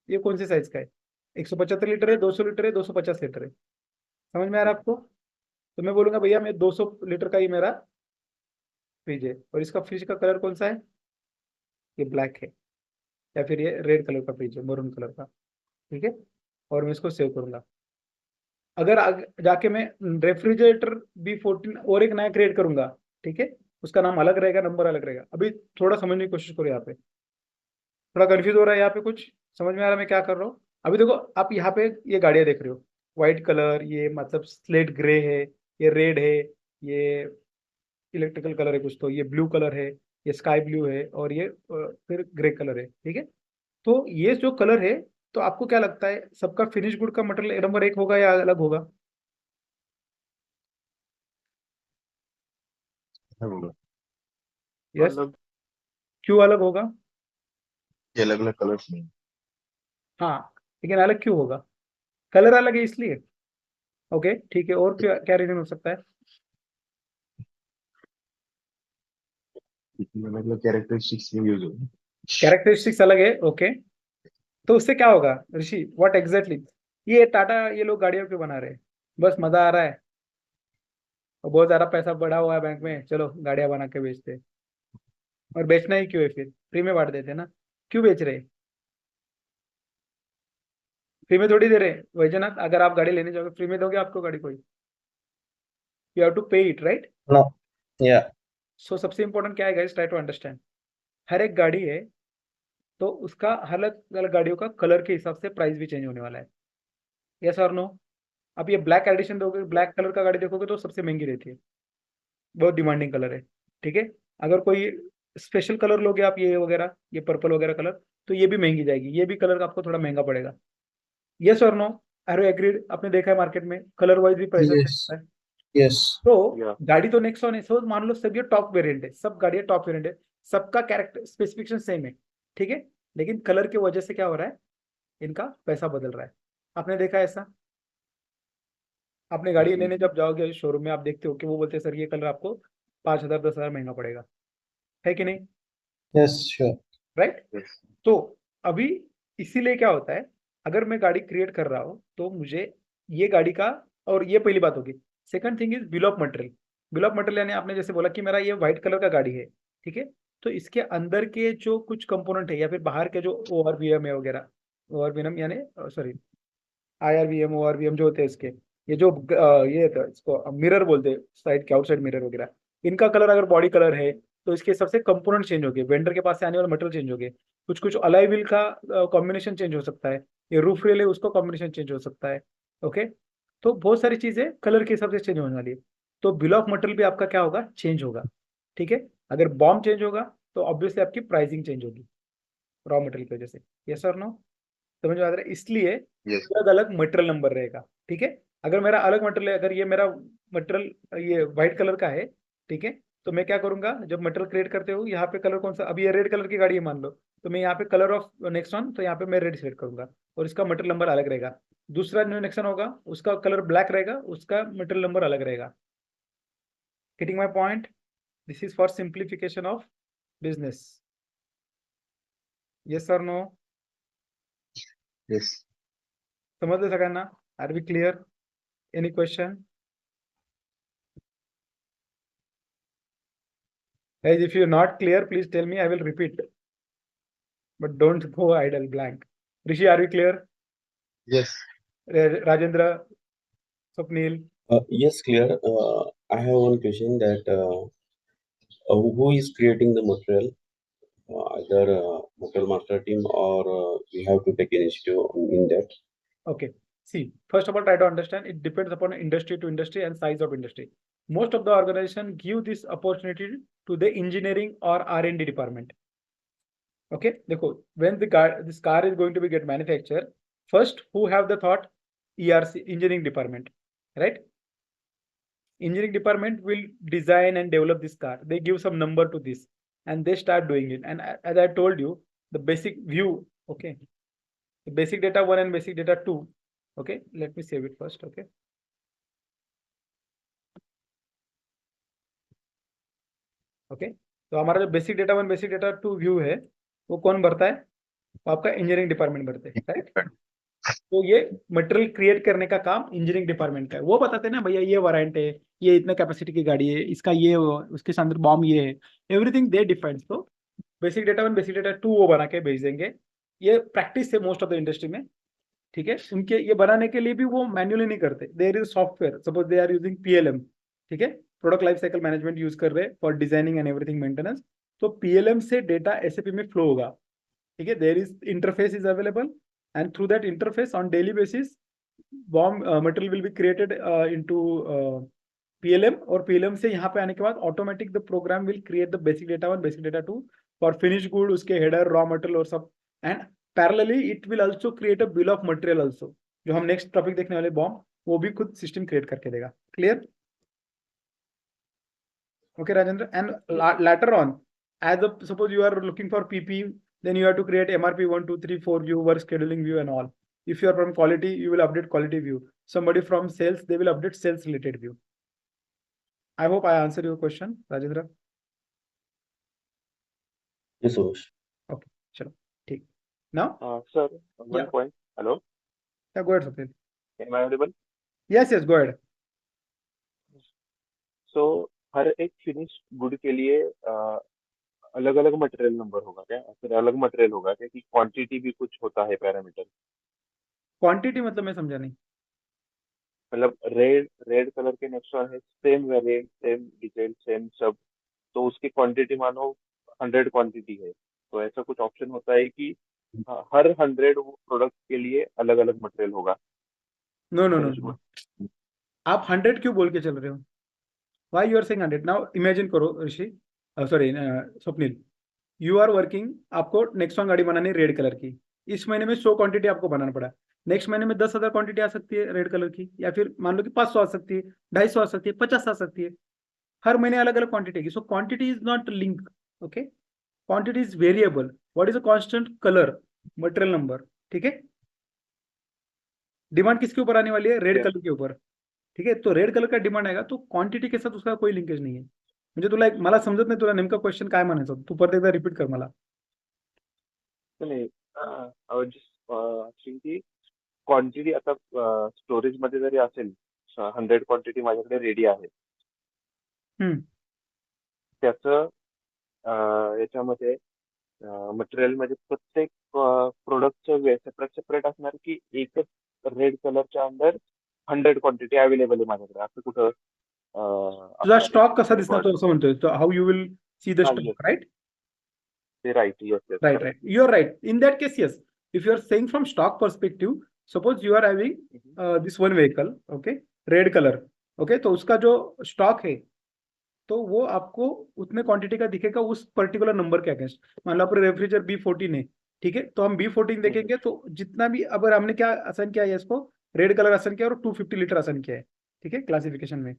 ये कौन से साइज का है? 175 लीटर है, 200 लीटर है, 250 लीटर है? समझ में आ रहा है आपको? तो मैं बोलूंगा भैया मैं 200 लीटर का ही मेरा फ्रिज है, और इसका फ्रिज का कलर कौन सा है, ये ब्लैक है, या फिर ये रेड कलर का फ्रिज है, मरून कलर का, ठीक है। और मैं इसको सेव करूंगा। अगर जाके मैं रेफ्रिजरेटर B14 और एक नया क्रिएट करूंगा, ठीक है, उसका नाम अलग रहेगा, नंबर अलग रहेगा। अभी थोड़ा समझने की कोशिश करो, यहाँ पे थोड़ा कंफ्यूज हो रहा है, यहाँ पे कुछ समझ में आ रहा है मैं क्या कर रहा हूँ। अभी देखो आप यहाँ पे ये गाड़ियाँ देख रहे हो, व्हाइट कलर, ये मतलब स्लेट ग्रे है, ये रेड है, ये इलेक्ट्रिकल कलर है कुछ, तो ये ब्लू कलर है, ये स्काई ब्लू है, और ये फिर ग्रे कलर है, ठीक है। तो ये जो कलर है, तो आपको क्या लगता है सबका फिनिश गुड का मटेरियल नंबर एक होगा या अलग होगा? अलग होगा। यस, अलग। क्यों अलग होगा? ये अलग अलग कलर्स में। हाँ, लेकिन अलग क्यों होगा? कलर अलग है इसलिए। ओके ठीक है, और क्या क्या रीजन हो सकता है? इसमें अलग अलग कैरेक्टरिस्टिक्स में यूज होगा। कैरेक्टरिस्टिक्स अलग है, ओके। तो उससे क्या होगा ऋषि, व्हाट एग्जैक्टली? ये टाटा ये लोग गाड़ियों क्यों बना रहे हैं? बस मजा आ रहा है, और बहुत ज्यादा पैसा बढ़ा हुआ है बैंक में, चलो गाड़ियां बना के बेचते हैं। और बेचना ही क्यों है, फिर फ्री में बांट देते हैं ना। क्यों बेच रहे हैं? फ्री में थोड़ी दे रहे हैं वैजनाथ, अगर आप गाड़ी लेने जाओगे फ्री में दोगे आपको गाड़ी कोई? यू हैव टू पे इट, राइट? No. Yeah. सो सबसे इंपॉर्टेंट क्या है गाइस, ट्राई टू अंडरस्टैंड। हर एक गाड़ी है, तो उसका अलग अलग गाड़ियों का कलर के हिसाब से प्राइस भी चेंज होने वाला है। यस और नो? अब ये ब्लैक एडिशन दोगे, ब्लैक कलर का गाड़ी देखोगे तो सबसे महंगी रहती है, बहुत डिमांडिंग कलर है, ठीक है। अगर कोई स्पेशल कलर लोगे आप, ये वगैरह, ये पर्पल वगैरह कलर, तो ये भी महंगी जाएगी, ये भी कलर आपको थोड़ा महंगा पड़ेगा। यस और नो? Are you agreed? आपने देखा है मार्केट में कलर वाइज भी प्राइस चेंज Yes. होता है। Yes. तो या गाड़ी तो नेक्सॉन है, सो मान लो सब ये टॉप वेरिएंट है, सब गाड़ियां टॉप वेरिएंट है, सबका कैरेक्टर स्पेसिफिकेशन सेम है, ठीक है। लेकिन कलर की वजह से क्या हो रहा है, इनका पैसा बदल रहा है। आपने देखा है ऐसा? आपने गाड़ी लेने जब जाओगे शोरूम में, आप देखते हो कि वो बोलते हैं सर ये कलर आपको 5,000 10,000 महंगा पड़ेगा, है कि नहीं? Yes. Sure. राइट। Yes. तो अभी इसीलिए क्या होता है, अगर मैं गाड़ी क्रिएट कर रहा हूँ तो मुझे ये गाड़ी का, और ये पहली बात होगी। Second thing is bill of material. Bill of material यानी आपने जैसे बोला कि मेरा ये व्हाइट कलर का गाड़ी है, ठीक है, तो इसके अंदर के जो कुछ कंपोनेंट है, या फिर बाहर के जो ORVM है वगैरह, ORVM यानी सॉरी IRVM ORVM जो होते हैं इसके, ये जो ये तो इसको मिरर बोलते हैं, साइड के आउटसाइड मिरर वगैरह, इनका कलर अगर बॉडी कलर है, तो इसके सबसे कंपोनेंट चेंज हो गए, वेंडर के पास से आने वाला मटेरियल चेंज हो गए, कुछ कुछ अलाई व्हील का कॉम्बिनेशन चेंज हो सकता है, ये रूफ रेल है उसका कॉम्बिनेशन चेंज हो सकता है, ओके। तो बहुत सारी चीजें कलर के हिसाब से चेंज होने वाली है। तो बिल ऑफ मटेरियल भी आपका क्या होगा, चेंज होगा, ठीक है। अगर बॉम्ब चेंज होगा तो ऑब्वियसली आपकी प्राइसिंग चेंज होगी रॉ मटेरियल की वजह से। यस और नो? समझ में आ रहा है? इसलिए Yes. अलग अलग मटेरियल नंबर रहेगा, ठीक है। अगर मेरा अलग मटेरियल है, अगर ये मेरा मटेरियल ये व्हाइट कलर का है, ठीक है, तो मैं क्या करूंगा, जब मटेरियल क्रिएट करते हो यहाँ पे कलर कौन सा, अभी ये रेड कलर की गाड़ी है मान लो, तो मैं यहाँ पे कलर ऑफ नेक्सॉन, तो यहाँ पे मैं रेड सेलेक्ट करूंगा, और इसका मटेरियल नंबर अलग रहेगा। दूसरा जो नेक्सॉन होगा उसका कलर ब्लैक रहेगा, उसका मटेरियल नंबर अलग रहेगा। Getting my point? This is for simplification of business. Yes और नो? Yes. समझ सगळ्यांना? Are we clear? Any question? Guys, if you're not clear, please tell me. I will repeat. But don't go idle blank. Rishi, are we clear? Yes. Rajendra, Swapnil. Yes, clear. I have one question that who is creating the material? Either material master team or we have to take initiative in that. Okay. See, first of all, try to understand. It depends upon industry to industry and size of industry. Most of the organization give this opportunity to the engineering or R&D department. Okay. देखो, when this car is going to be get manufactured, first who have the thought? ERC, engineering department, right? Engineering department will design and develop this car. They give some number to this and they start doing it. And as I told you, the basic view, okay, the basic data 1 and basic data 2. Okay, let me save it first. Okay. Okay, तो हमारा जो basic data 1 basic data 2 view है, वो कौन भरता है? वो आपका इंजीनियरिंग डिपार्टमेंट भरते हैं, राइट। तो ये मटेरियल क्रिएट करने का काम इंजीनियरिंग डिपार्टमेंट का है। वो बताते हैं ना भैया ये वेरिएंट है, ये इतने कैपेसिटी की गाड़ी है, इसका ये उसके अंदर बॉम्ब ये है, एवरीथिंग दे डिफाइंस। तो बेसिक डेटा 1 बेसिक डेटा 2 वो बना के भेज देंगे। ये प्रैक्टिस है मोस्ट ऑफ द इंडस्ट्री में, ठीक है। उनके ये बनाने के लिए भी वो मैन्युअली नहीं करते, there is software, suppose they are using PLM, ठीक है, product life cycle management use कर रहे हैं for designing and everything maintenance. तो पीएलएम से डेटा एसएपी में फ्लो होगा, ठीक है। There is interface is available and through that interface on daily basis BOM material will be created into PLM, और पीएलएम से यहाँ पे आने के बाद automatic the program will create the basic data 1 basic data 2 for finish good, उसके header raw material और सब। And parallelly it will also create a bill of material also, जो हम नेक्स्ट टॉपिक देखने वाले बॉम्ब, वो भी खुद सिस्टम क्रिएट करके देगा। Clear? Okay, Rajendra. And later on, as of suppose you are looking for PP, then you have to create MRP 1, 2, 3, 4 view, work scheduling view and all. If you are from quality, you will update quality view. Somebody from sales, they will update sales related view. I hope I answered your question, Rajendra. Yes, Umesh. Okay, chalo, ठीक. Now, Sir, one Yeah. point. Hello, yeah, go ahead, Swapnil. am I audible? Yes, yes, go ahead. So हर एक finish good के लिए अलग अलग material number होगा क्या, फिर अलग मटेरियल होगा क्या, कि क्वांटिटी भी कुछ होता है पैरामीटर? क्वांटिटी मतलब मैं समझा नहीं। मतलब रेड रेड कलर के नेक्स्ट वन है same variant, same detail, same सब, तो उसकी क्वांटिटी मानो 100 क्वांटिटी है, तो ऐसा कुछ ऑप्शन होता है कि हर 100 वो प्रोडक्ट के लिए अलग अलग मटेरियल होगा? No no no finish no, good. आप 100 क्यों बोल के चल रहे हो? Why you are saying 100? Now imagine करो Rishi, sorry Swapnil, you are working, आपको नेक्सॉन गाड़ी बनानी है रेड कलर की। इस महीने में 100 क्वांटिटी आपको बनाना पड़ा। नेक्स्ट महीने में 10,000 क्वांटिटी आ सकती है रेड कलर की, या फिर मान लो कि 500 आ सकती है, 250 आ सकती है, 50 आ सकती है। हर महीने अलग अलग क्वांटिटी की। So quantity is not link, okay, quantity is variable. What is a constant? Colour, material number, ठीक है। डिमांड किसके ऊपर आने वाली है? Red Yes. कलर के ऊपर, ठीक आहे। तो रेड कलर का डिमांड आएगा, तो क्वांटिटी के साथ उसका कोई लिंकेज नाही आहे। म्हणजे तुला एक, मला समजत नाही तुला नेमका क्वेश्चन काय म्हणायचं होतं, तू परत एकदा रिपीट कर मला. नाही, ऍक्च्युली की क्वांटिटी आता स्टोरेज मध्ये जरी असेल 100 क्वांटिटी माझ्याकडे रेडी आहे, त्याचं याच्यामध्ये मटेरियल मध्ये प्रत्येक प्रोडक्टचं सेपरेट सेपरेट असणार, की एकच रेड कलरच्या अंदर 100 क्वांटिटी अवेलेबल आहे माझ्याकडे, असं कुठं तुझा स्टॉक कसा दिसणार तो असं म्हणतोय, तो how you will see the stock, right? Right? Yes, Right, right. You are right. In that case, yes. If you are saying from stock perspective, suppose you are having this one vehicle, okay, red color, okay, तो उसका जो stock है, तो वो आपको उतने quantity का दिखेगा उस पर्टिकुलर नंबर के अगेंस्ट। मान लो आपका रेफ्रिजरेटर B14 है, ठीक है, तो हम B14 देखेंगे तो जितना भी, अगर हमने क्या असाइन किया है इसको, रेड कलर असाइन किया और 250 लीटर असाइन किया है, ठीक है, क्लासिफिकेशन में,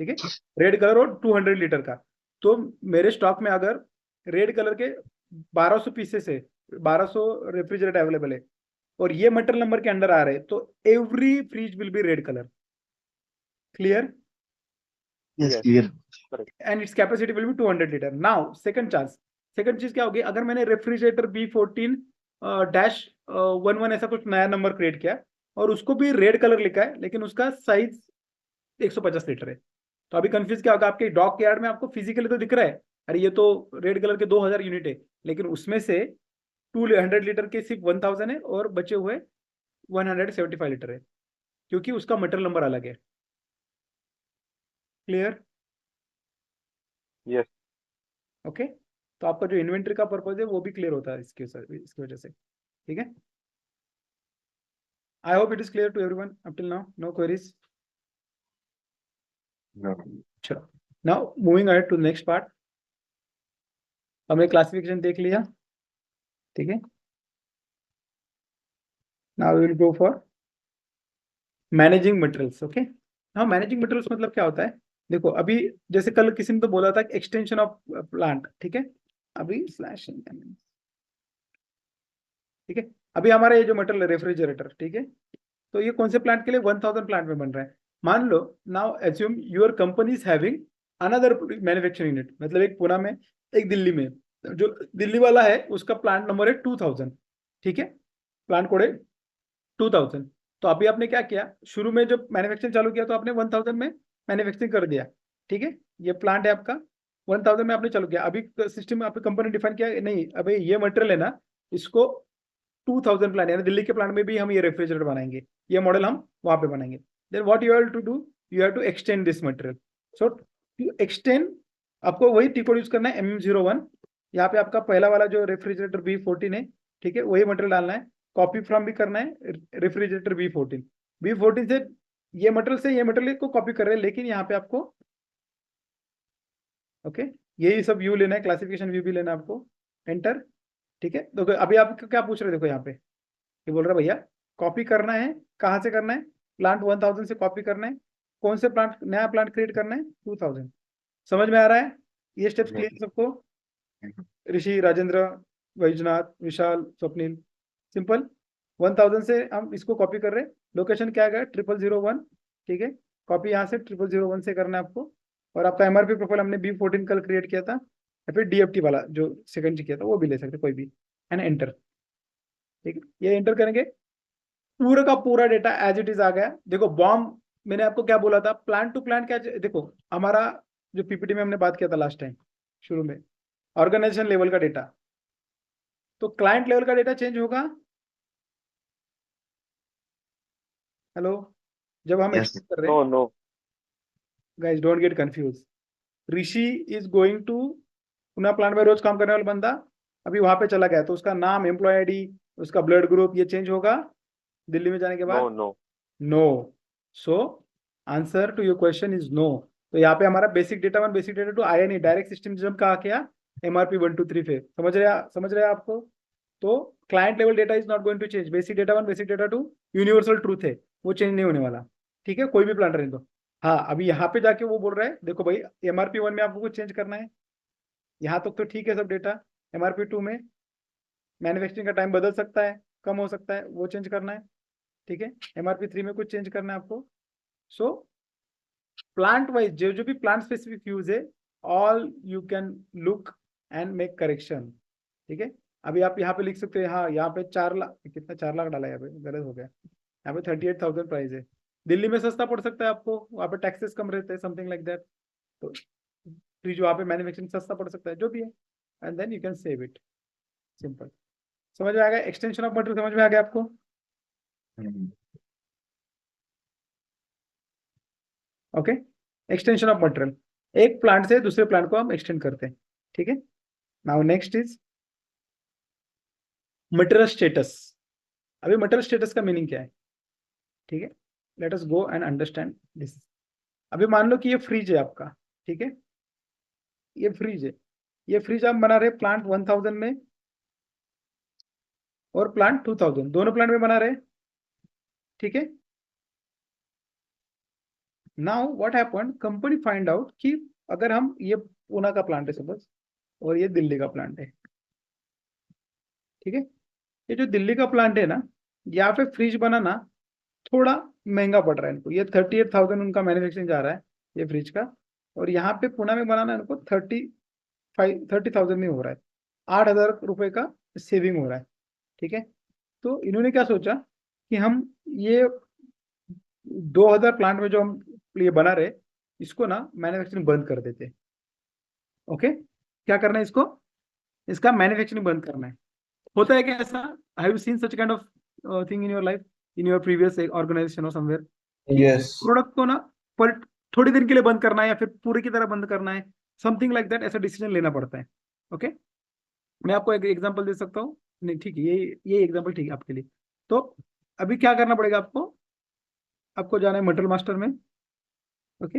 ठीक है, रेड कलर और 200 लीटर का। तो मेरे स्टॉक में अगर रेड कलर के 1200 पीसेस है, 1200 रेफ्रिजरेटर अवेलेबल है, और ये मटेरियल नंबर के अंडर आ रहे हैं, तो every fridge will be red colour. Clear? Yes, Yes. clear. And its capacity will be 200 litre. Now second chance, second चीज क्या होगी, अगर मैंने रेफ्रिजरेटर B14-11 ऐसा कुछ नया नंबर क्रिएट किया और उसको भी रेड कलर लिखा है, लेकिन उसका साइज 150 लीटर है, तो अभी कंफ्यूज क्या होगा, आपके डॉक यार्ड में आपको फिजिकली तो दिख रहा है, अरे ये तो रेड कलर के 2000 यूनिट है, लेकिन उसमें से 200 लीटर के सिर्फ 1000 है और बचे हुए 175 लीटर है, क्योंकि उसका मटेरियल नंबर अलग है। क्लियर? यस। ओके, तो आपका जो इन्वेंटरी का पर्पज है वो भी क्लियर होता है इसकी वजह से, ठीक है। I hope it is clear to everyone up till now, no queries? No. चलो, now moving ahead to next part. हमने क्लासिफिकेशन देख लिया, ठीक है। Now we will go for managing materials. Okay, now managing materials मतलब क्या होता है, देखो अभी जैसे कल किसी ने तो बोला था एक्सटेंशन ऑफ प्लांट, ठीक है, अभी स्लैश, ठीक है, अभी हमारा ये जो मटेरियल रेफ्रिजरेटर, ठीक है, तो ये कौन से प्लांट के लिए? 1000 प्लांट में बन रहा है। मान लो, now assume your company is having another manufacturing unit, मतलब एक पुणे में, एक दिल्ली में। जो दिल्ली वाला है उसका प्लांट नंबर है 2000, ठीक है, प्लांट कोड है 2000। तो अभी आपने क्या किया, शुरू में जब मैन्युफैक्चरिंग चालू किया तो आपने 1000 में मैन्युफैक्चरिंग कर दिया, ठीक है। ये प्लांट है आपका, 1000 में आपने चालू किया। अभी सिस्टम में आपकी कंपनी डिफाइन किया नहीं, अभी ये मटेरियल है ना, इसको 2000 प्लांट, यानी दिल्ली के प्लांट में भी हम ये रेफ्रिजरेटर बनाएंगे, ये मॉडल हम वहां पे बनाएंगे। Then what you have to do, you have to extend this material. So to extend आपको वही टी कोड यूज करना है, MM01। यहाँ पे आपका पहला वाला जो रेफ्रिजरेटर B14 है, ठीक है, वही मटेरियल डालना है। कॉपी फ्रॉम भी करना है रेफ्रिजरेटर B14 से ये मटेरियल को कॉपी कर रहे हैं, लेकिन यहाँ पे आपको ओके यही सब व्यू लेना है, क्लासिफिकेशन व्यू भी लेना है आपको। एंटर, ठीक है। तो अभी आप क्या पूछ रहे, देखो यहाँ पे ये बोल रहा है भैया कॉपी करना है, कहाँ से करना है, प्लांट 1000 से कॉपी करना है, कौन से प्लांट, नया प्लांट क्रिएट करना है 2000। समझ में आ रहा है ये स्टेप्स क्लियर सबको? ऋषि, राजेंद्र, वैजनाथ, विशाल, स्वप्निल, सिंपल। 1000 से हम इसको कॉपी कर रहे हैं, लोकेशन क्या है 0001, ठीक है। कॉपी यहाँ से 0001 से करना है आपको। और आपका MRP प्रोफाइल हमने B14 कल क्रिएट किया था, या फिर DFT वाला जो सेकंड किया था वो भी ले सकते कोई भी, एंड एंटर, ठीक है। ये एंटर करेंगे, पूरा का पूरा डेटा एज इट इज आ गया। देखो बॉम्ब, मैंने आपको क्या बोला था, प्लांट टू प्लांट क्या, देखो हमारा जो PPT में हमने बात किया था लास्ट टाइम शुरू में, ऑर्गेनाइजेशन लेवल का डेटा, तो क्लाइंट लेवल का डेटा चेंज होगा। हेलो, जब हम Yes. एक्सप्लेन कर रहे हैं, no guys don't get confuse. Rishi is going to Pune plant में रोज काम करने वाला बंदा अभी वहां पे चला गया, तो उसका नाम, एम्प्लॉय ID, उसका ब्लड ग्रुप, ये चेंज होगा दिल्ली में जाने के बाद? No no. So answer to your question is no. तो यहाँ पे हमारा बेसिक डेटा 1 बेसिक डेटा 2 आया नहीं, डायरेक्ट सिस्टम जब कहा क्या MRP 1 2 3 पे, समझ रहे आपको? तो client level data is not going to change, basic data 1 basic data 2 universal truth है, वो चेंज नहीं होने वाला, ठीक है, कोई भी प्लांट रहे तो। हाँ अभी यहाँ पे जाके वो बोल रहा है देखो भाई MRP 1 में आपको कुछ चेंज करना है, यहाँ तक तो ठीक है सब डेटा। MRP 2 में मैन्युफैक्चरिंग का टाइम बदल सकता है, कम हो सकता है, वो चेंज करना है, ठीक है। MRP 3 में कुछ चेंज करना है आपको। सो प्लांट वाइज जो भी प्लांट स्पेसिफिक व्यूज है, all you can look and make correction, ठीक है। अभी आप यहाँ पे लिख सकते हैं, हाँ यहाँ पे 4 लाख, कितना 4 लाख डाला है, यहाँ पे गलत हो गया, यहाँ पे 38,000 प्राइस है। दिल्ली में सस्ता पड़ सकता है आपको, वहाँ पे टैक्सेस कम रहते हैं, समथिंग लाइक दैट। तो फिर जो वहाँ पे मैन्युफैक्चरिंग सस्ता पड़ सकता है, जो भी है, and then you can save it, simple. समझ में आ गया? एक्सटेंशन ऑफ मटेरियल समझ में आ गया आपको? ओके, एक्सटेंशन ऑफ मटेरियल, एक प्लांट से दूसरे प्लांट को हम एक्सटेंड करते हैं, ठीक है। Now next is material status. अभी मटेरियल स्टेटस का मीनिंग क्या है, ठीक है, late us go and understand this. अभी मान लो कि ये फ्रिज है आपका, ठीक है, ये फ्रिज है, ये फ्रिज आप बना रहे प्लांट 1000 में और प्लांट 2000, दोनों प्लांट में बना रहे, ठीक है। Now what happened, company find out कि अगर हम, ये पुणे का प्लांट है सपोज और ये दिल्ली का प्लांट है, ठीक है। ये जो दिल्ली का प्लांट है ना, यहाँ पे फ्रिज बनाना थोड़ा महंगा पड़ रहा है इनको, ये 38,000 उनका मैन्युफैक्चरिंग जा रहा है ये फ्रिज का, और यहाँ पे पुणे में बनाना इनको 30,000 में हो रहा है, 8,000 रुपए का सेविंग हो रहा है, ठीक है। तो इन्होंने क्या सोचा कि हम ये 2000 प्लांट में जो हम ये बना रहे, इसको ना मैन्युफैक्चरिंग बंद कर देते, ओके। क्या करना है इसको, इसका मैन्युफैक्चरिंग बंद करना है। होता है क्या ऐसा, have you seen such kind of thing in your life, in your previous organisation और समवेयर? Yes. प्रोडक्ट को ना पर थोड़ी देर के लिए बंद करना है या फिर पूरे की तरह बंद करना है, समथिंग लाइक दैट, ऐसा डिसीजन लेना पड़ता है, ओके। मैं आपको एक एग्जांपल दे सकता हूँ, नहीं ठीक है, ये एग्जांपल ठीक है आपके लिए। तो अभी क्या करना पड़ेगा आपको, आपको जाना है मटेरियल मास्टर में, okay,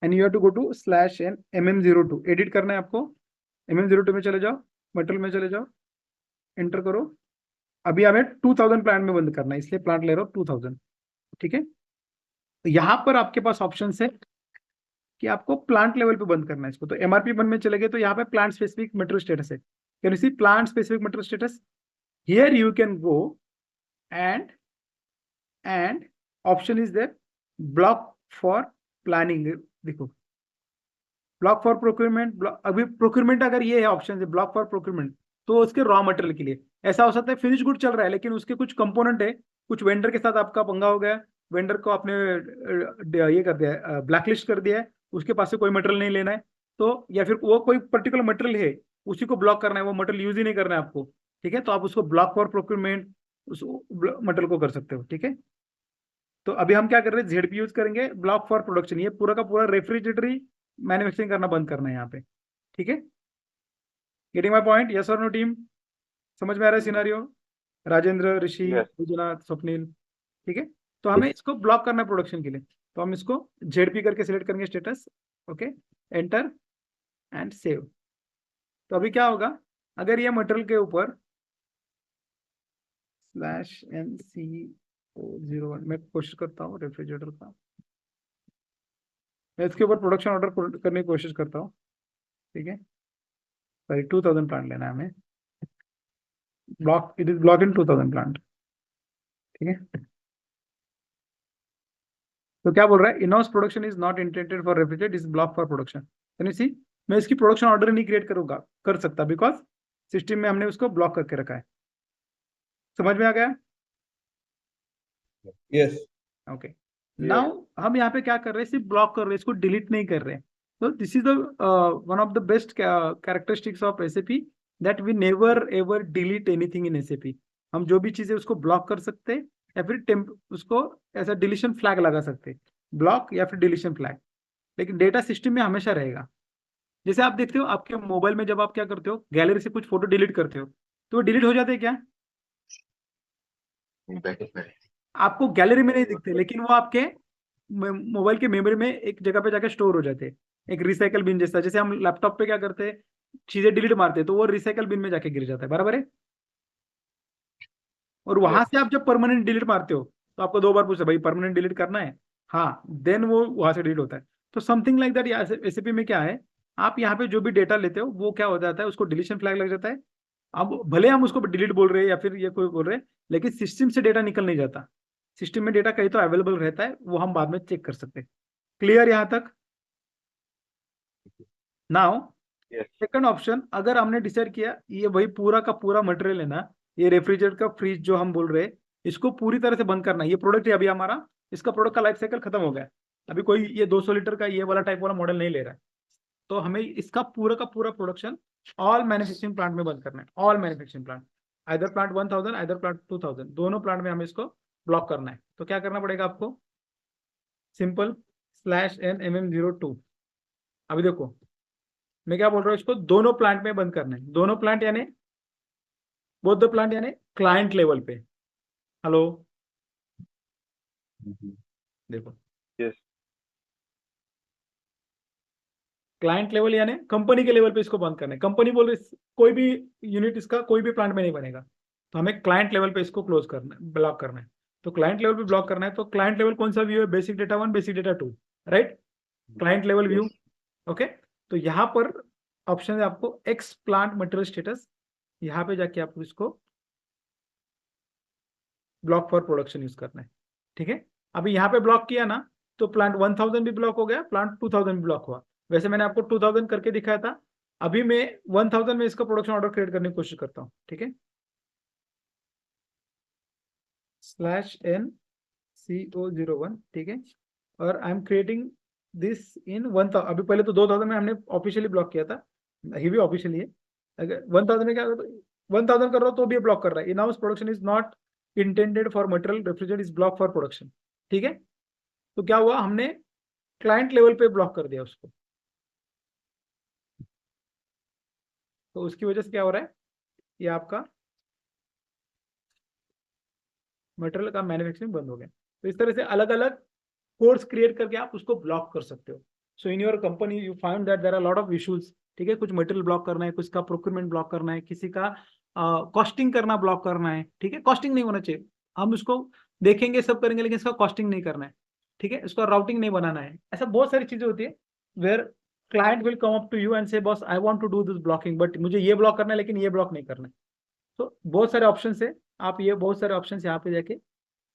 and you have to go to /n MM02, edit करना है आपको, MM02 में चले जाओ, मटेरियल में चले जाओ, एंटर करो। अभी हमें 2000 प्लांट में बंद करना है, इसलिए प्लांट ले रहा हूँ 2000, ठीक है। तो यहाँ पर आपके पास ऑप्शन है कि आपको प्लांट लेवल पे बंद करना है इसको। तो MRP 1 में चले गए तो यहाँ पे प्लांट स्पेसिफिक मटेरियल स्टेटस है, can you see plant specific material status, here you can go and option is there block for planning, देखो ब्लॉक फॉर प्रोक्यूरमेंट, अभी प्रोक्यूरमेंट अगर ये है ऑप्शन है ब्लॉक फॉर प्रोक्यूरमेंट, तो उसके रॉ मटेरियल के लिए ऐसा हो सकता है फिनिश गुड चल रहा है लेकिन उसके कुछ कंपोनेंट है, कुछ वेंडर के साथ आपका पंगा हो गया, वेंडर को आपने ये कर दिया, ब्लैकलिस्ट कर दिया है, उसके पास से कोई मटेरियल नहीं लेना है, तो या फिर वो कोई पर्टिकुलर मटेरियल है उसी को ब्लॉक करना है, वो मटेरियल यूज ही नहीं करना है आपको, ठीक है, तो आप उसको ब्लॉक फॉर प्रोक्यूरमेंट उस मटेरियल को कर सकते हो, ठीक है। तो अभी हम क्या कर रहे हैं, जेडपी यूज करेंगे ब्लॉक फॉर प्रोडक्शन, ये पूरा का पूरा रेफ्रिजरेटरी मैन्युफैक्चरिंग करना बंद करना है यहाँ पे, ठीक है। गेटिंग माय पॉइंट, यस और नो टीम, समझ में आ रहा है सिनारियो? राजेंद्र, ऋषि, Yes. विजयनाथ, स्वप्निल, ठीक है। तो हमें इसको ब्लॉक करना है प्रोडक्शन के लिए, तो हम इसको जेडपी करके सिलेक्ट करेंगे status, okay, enter and save. तो अभी क्या होगा, अगर ये मटेरियल के ऊपर /NC001 मैं कोशिश करता हूँ रेफ्रिजरेटर का, मैं इसके ऊपर प्रोडक्शन ऑर्डर करने की कोशिश करता हूँ, ठीक है। सॉरी 2000 प्लांट लेना है हमें, block, it is block in 2000 plant, ठीक है। तो क्या बोल रहा है, in-house production is not intended for refrigerator, is block for production. Can you see, मैं इसकी प्रोडक्शन ऑर्डर नहीं क्रिएट करूंगा, कर सकता, बिकॉज सिस्टम में हमने उसको ब्लॉक करके रखा है। समझ में आ गया? Yes. ओके, नाउ हम यहाँ पे क्या कर रहे हैं, सिर्फ ब्लॉक कर रहे हैं, इसको डिलीट नहीं कर रहे हैं। तो this is the one of the best characteristics of SAP, that we never ever delete anything in SAP. हम जो भी चीजें उसको ब्लॉक कर सकते हैं या फिर उसको ऐसा डिलीशन फ्लैग लगा सकते हैं, ब्लॉक या फिर डिलीशन फ्लैग, लेकिन डेटा सिस्टम में हमेशा रहेगा। जैसे आप देखते हो आपके मोबाइल में जब आप क्या करते हो, गैलरी से कुछ फोटो डिलीट करते हो तो वो डिलीट हो जाते हैं क्या? बैकअप में आपको गैलरी में नहीं दिखते, लेकिन वो आपके मोबाइल के मेमोरी में एक जगह पे जाके स्टोर हो जाते हैं, एक रिसाइकल बिन जैसा। जैसे हम लैपटॉप पे क्या करते हैं, चीजें डिलीट मारते हैं तो वो रिसाइकल बिन में जाके गिर जाता है, बराबर है। और वहां से आप जब परमानेंट डिलीट मारते हो तो आपको 2 बार पूछते भाई परमानेंट डिलीट करना है, हाँ, देन वो वहां से डिलीट होता है। तो समथिंग लाइक दैट एसएपी में क्या है, आप यहाँ पे जो भी डेटा लेते हो वो क्या हो जाता है, उसको डिलीशन फ्लैग लग जाता है। अब भले हम उसको डिलीट बोल रहे हैं या फिर ये कोई बोल रहे हैं, लेकिन सिस्टम से डेटा निकल नहीं जाता, सिस्टम में डेटा कहीं तो अवेलेबल रहता है, वो हम बाद में चेक कर सकते हैं। क्लियर यहाँ तक? Now Yes. सेकंड ऑप्शन, अगर हमने डिसाइड किया ये वही पूरा का पूरा मटेरियल है ना, ये रेफ्रिजरेटर का फ्रीज जो हम बोल रहे हैं, इसको पूरी तरह से बंद करना है। ये प्रोडक्ट है अभी हमारा, इसका प्रोडक्ट का लाइफ साइकिल खत्म हो गया, अभी कोई ये 200 लीटर का ये वाला टाइप वाला मॉडल नहीं ले रहा है, तो हमें इसका पूरा का पूरा प्रोडक्शन ऑल मैन्युफैक्चरिंग प्लांट में बंद करना है, all manufacturing plant, either plant 1000 either plant 2000, दोनों प्लांट में हमें इसको ब्लॉक करना है। तो क्या करना पड़ेगा आपको, सिंपल /NMM02। अभी देखो मैं क्या बोल रहा हूँ, इसको दोनों प्लांट में बंद करना है, दोनों प्लांट यानी बोथ द प्लांट यानी क्लाइंट लेवल पे। हेलो, देखो Yes. क्लाइंट लेवल यानी कंपनी के लेवल पे इसको बंद करना है। कंपनी बोल रही कोई भी यूनिट इसका कोई भी प्लांट में नहीं बनेगा, तो हमें क्लाइंट लेवल पे इसको क्लोज करना है, ब्लॉक करना है। तो क्लाइंट लेवल पे ब्लॉक करना है, तो क्लाइंट लेवल कौन सा व्यू है, basic data 1 basic data 2, right, client level view, okay. तो यहाँ पर ऑप्शन है आपको एक्स प्लांट मटेरियल स्टेटस, यहाँ पे जाके आपको इसको ब्लॉक फॉर प्रोडक्शन यूज करना है, ठीक है। अभी यहाँ पे ब्लॉक किया ना, तो प्लांट 1000 भी ब्लॉक हो गया, प्लांट 2000 भी ब्लॉक हुआ। वैसे मैंने आपको 2000 करके दिखाया था, अभी मैं 1000 में इसका प्रोडक्शन ऑर्डर क्रिएट करने की कोशिश करता हूँ, ठीक है, /NC001, ठीक है, और I am creating this in 1000। अभी पहले तो 2000 में हमने ऑफिशियली ब्लॉक किया था, ये भी ऑफिशियली है। अगर 1000 में क्या 1000 कर रहा हो तो भी ब्लॉक कर रहा है। In house production is not intended for material, refrigerator is block for production, ठीक है। तो क्या हुआ, हमने क्लाइंट लेवल पे ब्लॉक कर दिया उसको, तो उसकी वजह से क्या हो रहा है, ये आपका मटेरियल का मैन्युफैक्चरिंग बंद हो गया। तो इस तरह से अलग अलग कोड्स क्रिएट करके आप उसको ब्लॉक कर सकते हो। So in your company you find that there are lot of issues, ठीक है, कुछ मटेरियल ब्लॉक करना है, कुछ का प्रोक्यूरमेंट ब्लॉक करना है, किसी का कॉस्टिंग करना ब्लॉक करना है, ठीक है, कॉस्टिंग नहीं होना चाहिए, हम उसको देखेंगे सब करेंगे लेकिन इसका कॉस्टिंग नहीं करना है, ठीक है, इसका राउटिंग नहीं बनाना है। ऐसा बहुत सारी चीजें होती है where client will come up to you and say boss I want to do this blocking, but मुझे ये ब्लॉक करना है लेकिन ये ब्लॉक नहीं करना है। तो बहुत सारे ऑप्शन है, आप ये बहुत सारे ऑप्शन यहाँ पे जाके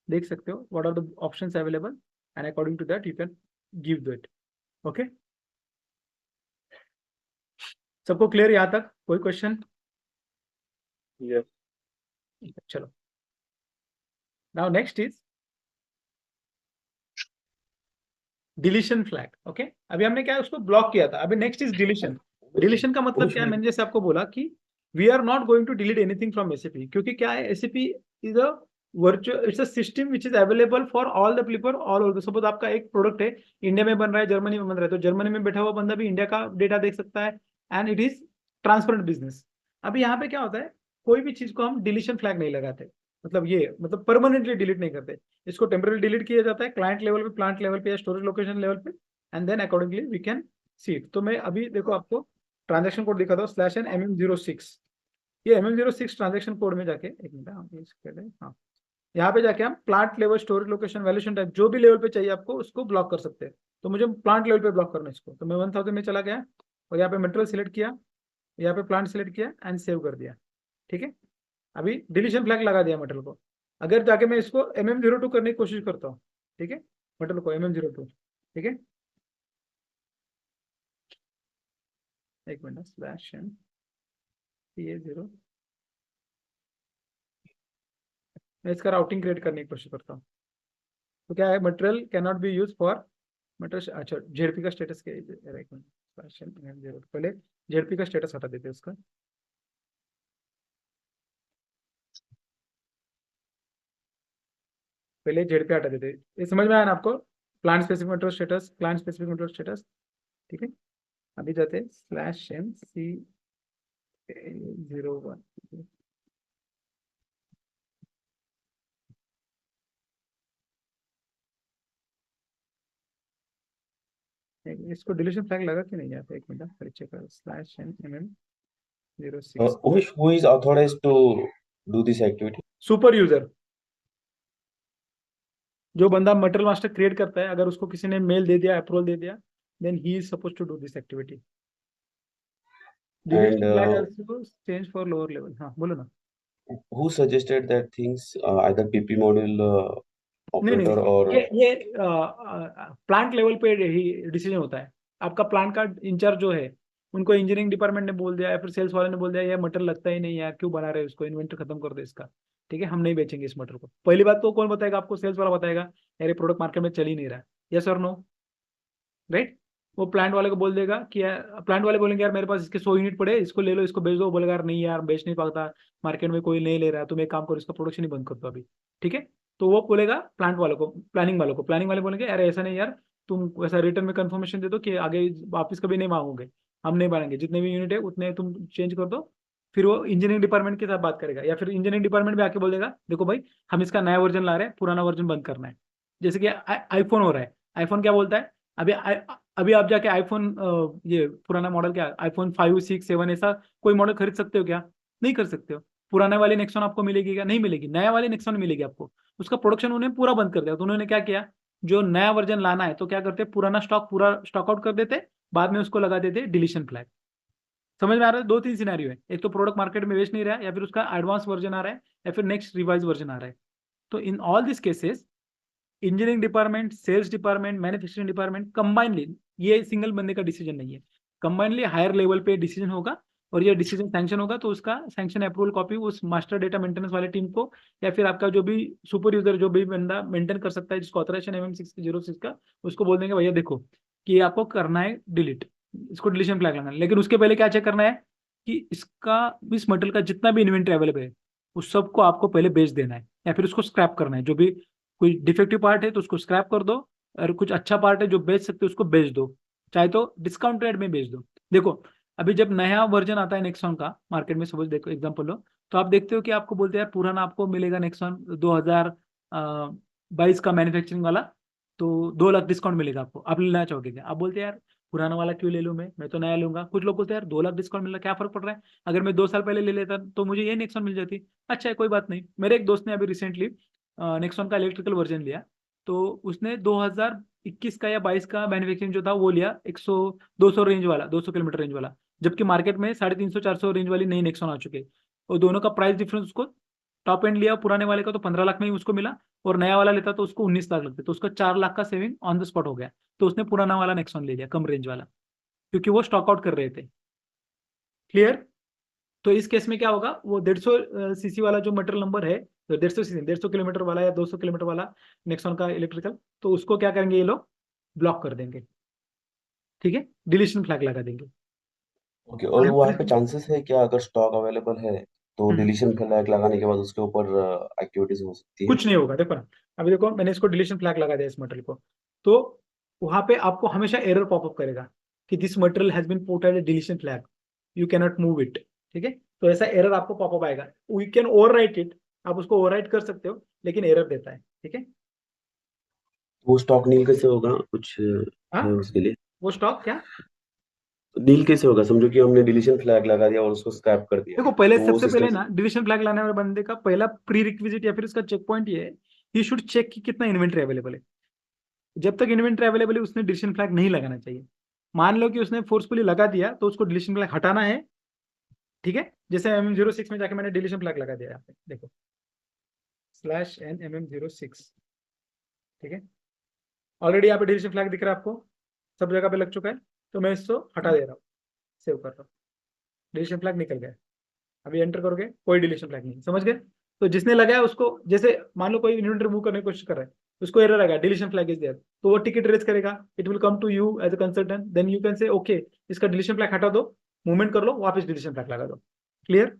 देख सकते हो, what are the options available and according to that you can give that, okay. सबको क्लियर यहाँ तक, कोई क्वेश्चन? यस चलो now next is deletion flag. Okay, अभी हमने क्या उसको ब्लॉक किया था, अभी नेक्स्ट इज डिलीशन. डिलीशन का मतलब क्या है, मैंने जैसे आपको बोला कि we are not going to delete anything from SAP, क्योंकि क्या है, SAP is a virtual, it's a system which is available for all the people all over. Suppose आपका एक प्रोडक्ट है, इंडिया में बन रहा है, जर्मनी में बन रहा है, तो जर्मनी में बैठा हुआ बंदा भी इंडिया का डेटा देख सकता है, and it is transparent business. अभी यहाँ पे क्या होता है, कोई भी चीज को हम डिलीशन फ्लैग नहीं लगाते, मतलब ये मतलब परमानेंटली डिलीट नहीं करते, इसको टेम्पररी डिलीट किया जाता है क्लाइंट लेवल पे, प्लांट लेवल पे या स्टोरेज लोकेशन लेवल पे, and then accordingly we can see it. तो मैं अभी देखो आपको ट्रांजेक्शन कोड दिखाता हूँ /MM06. ये MM06 ट्रांजेक्शन कोड में जाके एक मिनट, हाँ, यहाँ पे जाके हम plant level, storage location, valuation type, जो भी लेवल पे चाहिए आपको उसको ब्लॉक कर सकते हैं. तो मुझे प्लांट लेवल पे ब्लॉक करना है इसको, तो मैं 1000 में चला गया और यहाँ पे मटेरियल सिलेक्ट किया, यहाँ पे प्लांट सिलेक्ट किया एंड सेव कर दिया. ठीक है, अभी डिलीशन फ्लैग लगा दिया मटेरियल को. अगर जाके मैं इसको MM02 करने की कोशिश करता हूँ, ठीक है, मटेरियल को MM02, ठीक है, एक मिनट, /CA0, मैं इसका राउटिंग क्रिएट करने की कोशिश करता हूँ. तो क्या है, material can not be use for material. अच्छा, जेडपी का स्टेटस क्या है, एक मिनट, /MM02, पहले जेडपी का स्टेटस हटा देते हैं उसका. पहले जेडपी हटा देते, ये समझ में आया ना आपको, plant specific material status, plant specific material status. ठीक है, अभी जाते हैं /MC01. इसको डिलीशन फ्लैग लगा कि नहीं, यहाँ पे एक मिनट फिर चेक करो, /MM06 who is authorized to do this activity? Super user. जो बंदा मटेरियल मास्टर क्रिएट करता है, अगर उसको किसी ने मेल दे दिया, अप्रूवल दे दिया, then he is suppose to do this activity. Deletion flag also change for lower level. हाँ बोलो ना. Who suggested that things either PP module नहीं operator नहीं, or ये प्लांट लेवल पे ही डिसीजन होता है. आपका प्लांट का इंचार्ज जो है, उनको इंजीनियरिंग डिपार्टमेंट ने बोल दिया या फिर सेल्स वाले ने बोल दिया, यार मटेरियल लगता ही नहीं यार, क्यों बना रहे हो इसको, इन्वेंटरी खत्म कर दो इसका, ठीक है, हम नहीं बेचेंगे इस मटेरियल को. पहली बात तो कौन बताएगा आपको, सेल्स वाला बताएगा, यार ये प्रोडक्ट मार्केट में चल ही नहीं रहा. यस और नो, राइट. वो प्लांट वाले को बोल देगा कि प्लांट वाले बोलेंगे यार मेरे पास इसके 100 यूनिट पड़े, इसको ले लो, इसको बेच दो. वो बोलेगा यार नहीं यार, बेच नहीं पाता, मार्केट में कोई नहीं ले रहा है, तुम एक काम करो, इसका प्रोडक्शन ही बंद कर दो अभी. ठीक है, तो वो बोलेगा प्लांट वालों को, प्लानिंग वालों को, प्लानिंग वाले बोलेंगे यार ऐसा नहीं यार, तुम ऐसा रिटर्न में कंफर्मेशन दे दो कि आगे वापस कभी नहीं मांगोगे, हम नहीं बनाएंगे, जितने भी यूनिट है उतने तुम चेंज कर दो. फिर वो इंजीनियरिंग डिपार्टमेंट के साथ बात करेगा, या फिर इंजीनियरिंग डिपार्टमेंट में आके बोलेगा देखो भाई, हम इसका नया वर्जन ला रहे हैं, पुराना वर्जन बंद करना है. जैसे कि आईफोन हो रहा है, आईफोन क्या बोलता है, अभी आप जाके आईफोन, ये पुराना मॉडल क्या, आईफोन 5, 6, 7 ऐसा कोई मॉडल खरीद सकते हो क्या, नहीं कर सकते हो. पुराने वाली नेक्सॉन आपको मिलेगी क्या, नहीं मिलेगी. नया वाली नेक्सॉन मिलेगी आपको. उसका प्रोडक्शन उन्होंने पूरा बंद कर दिया. तो उन्होंने क्या किया, जो नया वर्जन लाना है तो क्या करते, पुराना स्टॉक पूरा स्टॉक आउट कर देते, बाद में उसको लगा देते डिलीशन फ्लैग. समझ में आ रहा है, 2-3 सिनेरियो है, एक तो प्रोडक्ट मार्केट में बेच नहीं रहा है, या फिर उसका एडवांस वर्जन आ रहा है, या फिर नेक्स्ट रिवाइज वर्जन आ रहा है. तो in all this cases, engineering department, sales department, manufacturing department combinedly, ये सिंगल बंदे का डिसीजन नहीं है, कंबाइनली हायर लेवल पे डिसीजन होगा. और ये डिसीजन सैंक्शन होगा तो उसका सैंक्शन अप्रूवल कॉपी उस मास्टर डेटा मेंटेनेंस वाले टीम को, या फिर आपका जो भी सुपर यूजर, जो भी बंदा मेंटेन कर सकता है, जिसको ऑथराइजेशन MM06 का, उसको बोल देंगे भैया देखो कि आपको करना है डिलीट, इसको डिलीशन फ्लैग लगाना है. लेकिन उसके पहले क्या चेक करना है कि इसका, इस मटेरियल का जितना भी इन्वेंटरी अवेलेबल है उस सबको आपको पहले बेच देना है, या फिर उसको स्क्रैप करना है. जो भी कोई डिफेक्टिव पार्ट है तो उसको स्क्रैप कर दो, और कुछ अच्छा पार्ट है जो बेच सकते हो उसको बेच दो, चाहे तो डिस्काउंट रेट में बेच दो. देखो अभी जब नया वर्जन आता है नेक्सॉन का मार्केट में, सपोज देखो एग्जांपल लो, तो आप देखते हो कि आपको बोलते हैं यार पुराना आपको मिलेगा नेक्सॉन 2022 का मैन्युफैक्चरिंग वाला, तो 2 लाख डिस्काउंट मिलेगा आपको, आप लेना चाहोगे क्या. आप बोलते हैं यार पुराना वाला क्यों ले लूं, मैं तो नया लूंगा. कुछ लोग बोलते हैं यार 2 लाख डिस्काउंट मिल रहा है, क्या फर्क पड़ रहा है, अगर मैं 2 साल पहले ले लेता तो मुझे ये नेक्सॉन मिल जाती. अच्छा है, कोई बात नहीं. मेरे एक दोस्त ने अभी रिसेंटली नेक्सॉन का इलेक्ट्रिकल वर्जन लिया, तो उसने 2021 का या 22 का मैन्युफैक्चरिंग जो था वो लिया, 200 रेंज वाला, 200 किलोमीटर रेंज वाला, जबकि मार्केट में 350-400 रेंज वाली नई नेक्सॉन आ चुके. और दोनों का प्राइस डिफरेंस, उसको टॉप एंड लिया पुराने वाले का तो 15 लाख में ही उसको मिला, और नया वाला लेता तो उसको 19 लाख लगते, तो उसका 4 लाख का सेविंग ऑन द स्पॉट हो गया. तो उसने पुराना वाला नेक्सॉन ले लिया, कम रेंज वाला, क्योंकि वो स्टॉक आउट कर रहे थे. क्लियर. तो इस केस में क्या होगा, वो 150 सीसी वाला जो मटेरियल नंबर है, तो 150 सीसी 150 किलोमीटर वाला या 200 किलोमीटर वाला नेक्सॉन का इलेक्ट्रिकल, तो उसको क्या करेंगे ये लोग ब्लॉक कर देंगे, ठीक है, डिलीशन फ्लैग लगा देंगे। ओके, और वहाँ पे चांसेस है क्या, अगर स्टॉक अवेलेबल है तो डिलीशन फ्लैग लगाने के बाद उसके ऊपर एक्टिविटीज हो सकती है? कुछ नहीं होगा, देखो ना, अभी देखो मैंने इसको डिलीशन फ्लैग लगा दिया इस मटेरियल को, तो वहां पे आपको हमेशा एरर पॉपअप करेगा कि this material has been put at deletion flag, you can not move it, ठीक है, तो ऐसा एरर आपको पॉपअप आएगा। वी कैन ओवरराइट इट, आप उसको ओवरराइट कर सकते हो, लेकिन एरर देता है, ठीक है। वो स्टॉक नील कैसे होगा, कुछ हाँ, है उसके लिए? वो स्टॉक क्या, नील कैसे होगा? समझो कि हमने डिलीशन फ्लैग लगा दिया और उसको स्क्रैप कर दिया, देखो पहले तो वो सबसे पहले सिस्टम ना डिलीशन फ्लैग लाने वाले बंदे का पहला प्री रिक्विजिट या फिर उसका चेक पॉइंट ये है, ही शुड चेक कि कितना इन्वेंट्री अवेलेबल है। जब तक इन्वेंट्री अवेलेबल है उसने डिलीशन फ्लैग नहीं लगाना चाहिए। मान लो कि उसने फोर्सफुली लगा दिया, तो उसको डिलीशन फ्लैग हटाना है, ठीक है। जैसे MM06 में जाके मैंने डिलीशन फ्लैग लगा दिया, यहाँ पे देखो /NMM06, ठीक है, ऑलरेडी यहाँ पे डिलीशन फ्लैग दिख रहा है आपको, सब जगह पे लग चुका है, तो मैं इसको हटा दे रहा हूँ, सेव कर रहा हूँ, डिलीशन फ्लैग निकल गया। अभी एंटर करोगे कोई डिलीशन फ्लैग नहीं, समझ गए। तो जिसने लगाया उसको, जैसे मान लो कोई इन्वेंटरी रिमूव करने की कोशिश कर रहा है, उसको एरर आएगा डिलीशन फ्लैग इज देयर, तो वो टिकट रेज करेगा, it will come to you as a consultant, then you can say okay इसका डिलीशन फ्लैग हटा दो, मूवमेंट कर लो, वापस डिलीशन फ्लैग लगा दो, क्लियर।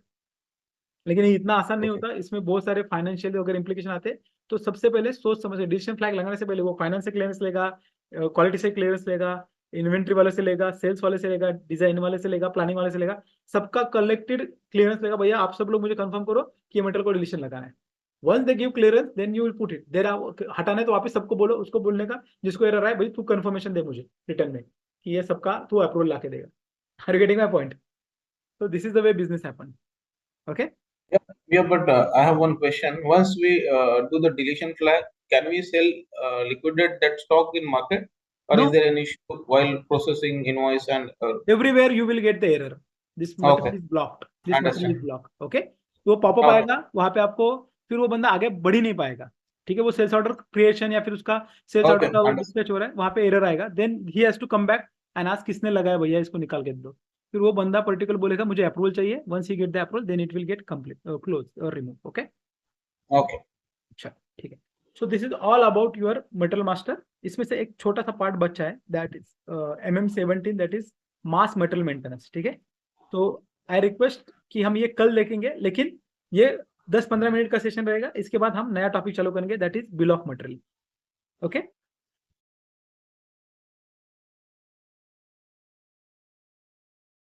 लेकिन ये इतना आसान नहीं ओके। होता, इसमें बहुत सारे फाइनेंशियल अगर इंप्लीकेशन आते हैं, तो सबसे पहले सोच समझ, डिसीजन फ्लैग लगाने से पहले वो फाइनेंस से क्लियरेंस लेगा, क्वालिटी से क्लियरेंस लेगा, इन्वेंट्री वाले से लेगा, सेल्स वाले से लेगा, डिजाइन वाले से लेगा, प्लानिंग वाले से लेगा, सबका कलेक्टेड क्लियरेंस लेगा, भैया आप सब लोग मुझे कंफर्म करो कि ये मटेरियल को डिलीशन लगाना है। Once they give clearance then you will put it there, हटाना है तो वापस सबको बोलो, उसको बोलने का जिसको एरर आए, भाई तू कंफर्मेशन दे मुझे रिटर्न में कि ये सबका तू अप्रूवल ला के देगा। Are you getting my point? So this is the way business happen. Okay. Yeah, but I have one question. Once we do the deletion flag, can we sell liquidate that stock in market, or No. is there an issue while processing invoice and? Everywhere you will get the error. This material Okay. is blocked. This material Understand. is blocked. Okay. तो वो popup Okay. आएगा वहां पे आपको, फिर वो बंदा आगे बढ़ ही नहीं पाएगा, ठीक है। वो सेल्स ऑर्डर क्रिएशन या फिर उसका सेल्स Okay, ऑर्डर का understood. डिस्पैच हो रहा है, वहां पे एरर आएगा, then he has to come back and ask किसने लगाया भैया, इसको निकाल के दो। फिर वो बंदा पर्टिकुलर बोलेगा मुझे अप्रूवल चाहिए, once he get the approval then it will get complete close और रिमूव। Okay, Okay. अच्छा ठीक है। So this is all about your material master. इसमें से एक छोटा सा पार्ट बचा है, that is MM17, that is mass material maintenance, ठीक है। तो आई रिक्वेस्ट कि हम ये कल देखेंगे, लेकिन ये 10-15 मिनट का सेशन रहेगा, इसके बाद हम नया टॉपिक चालू करेंगे, that is bill of material. Okay.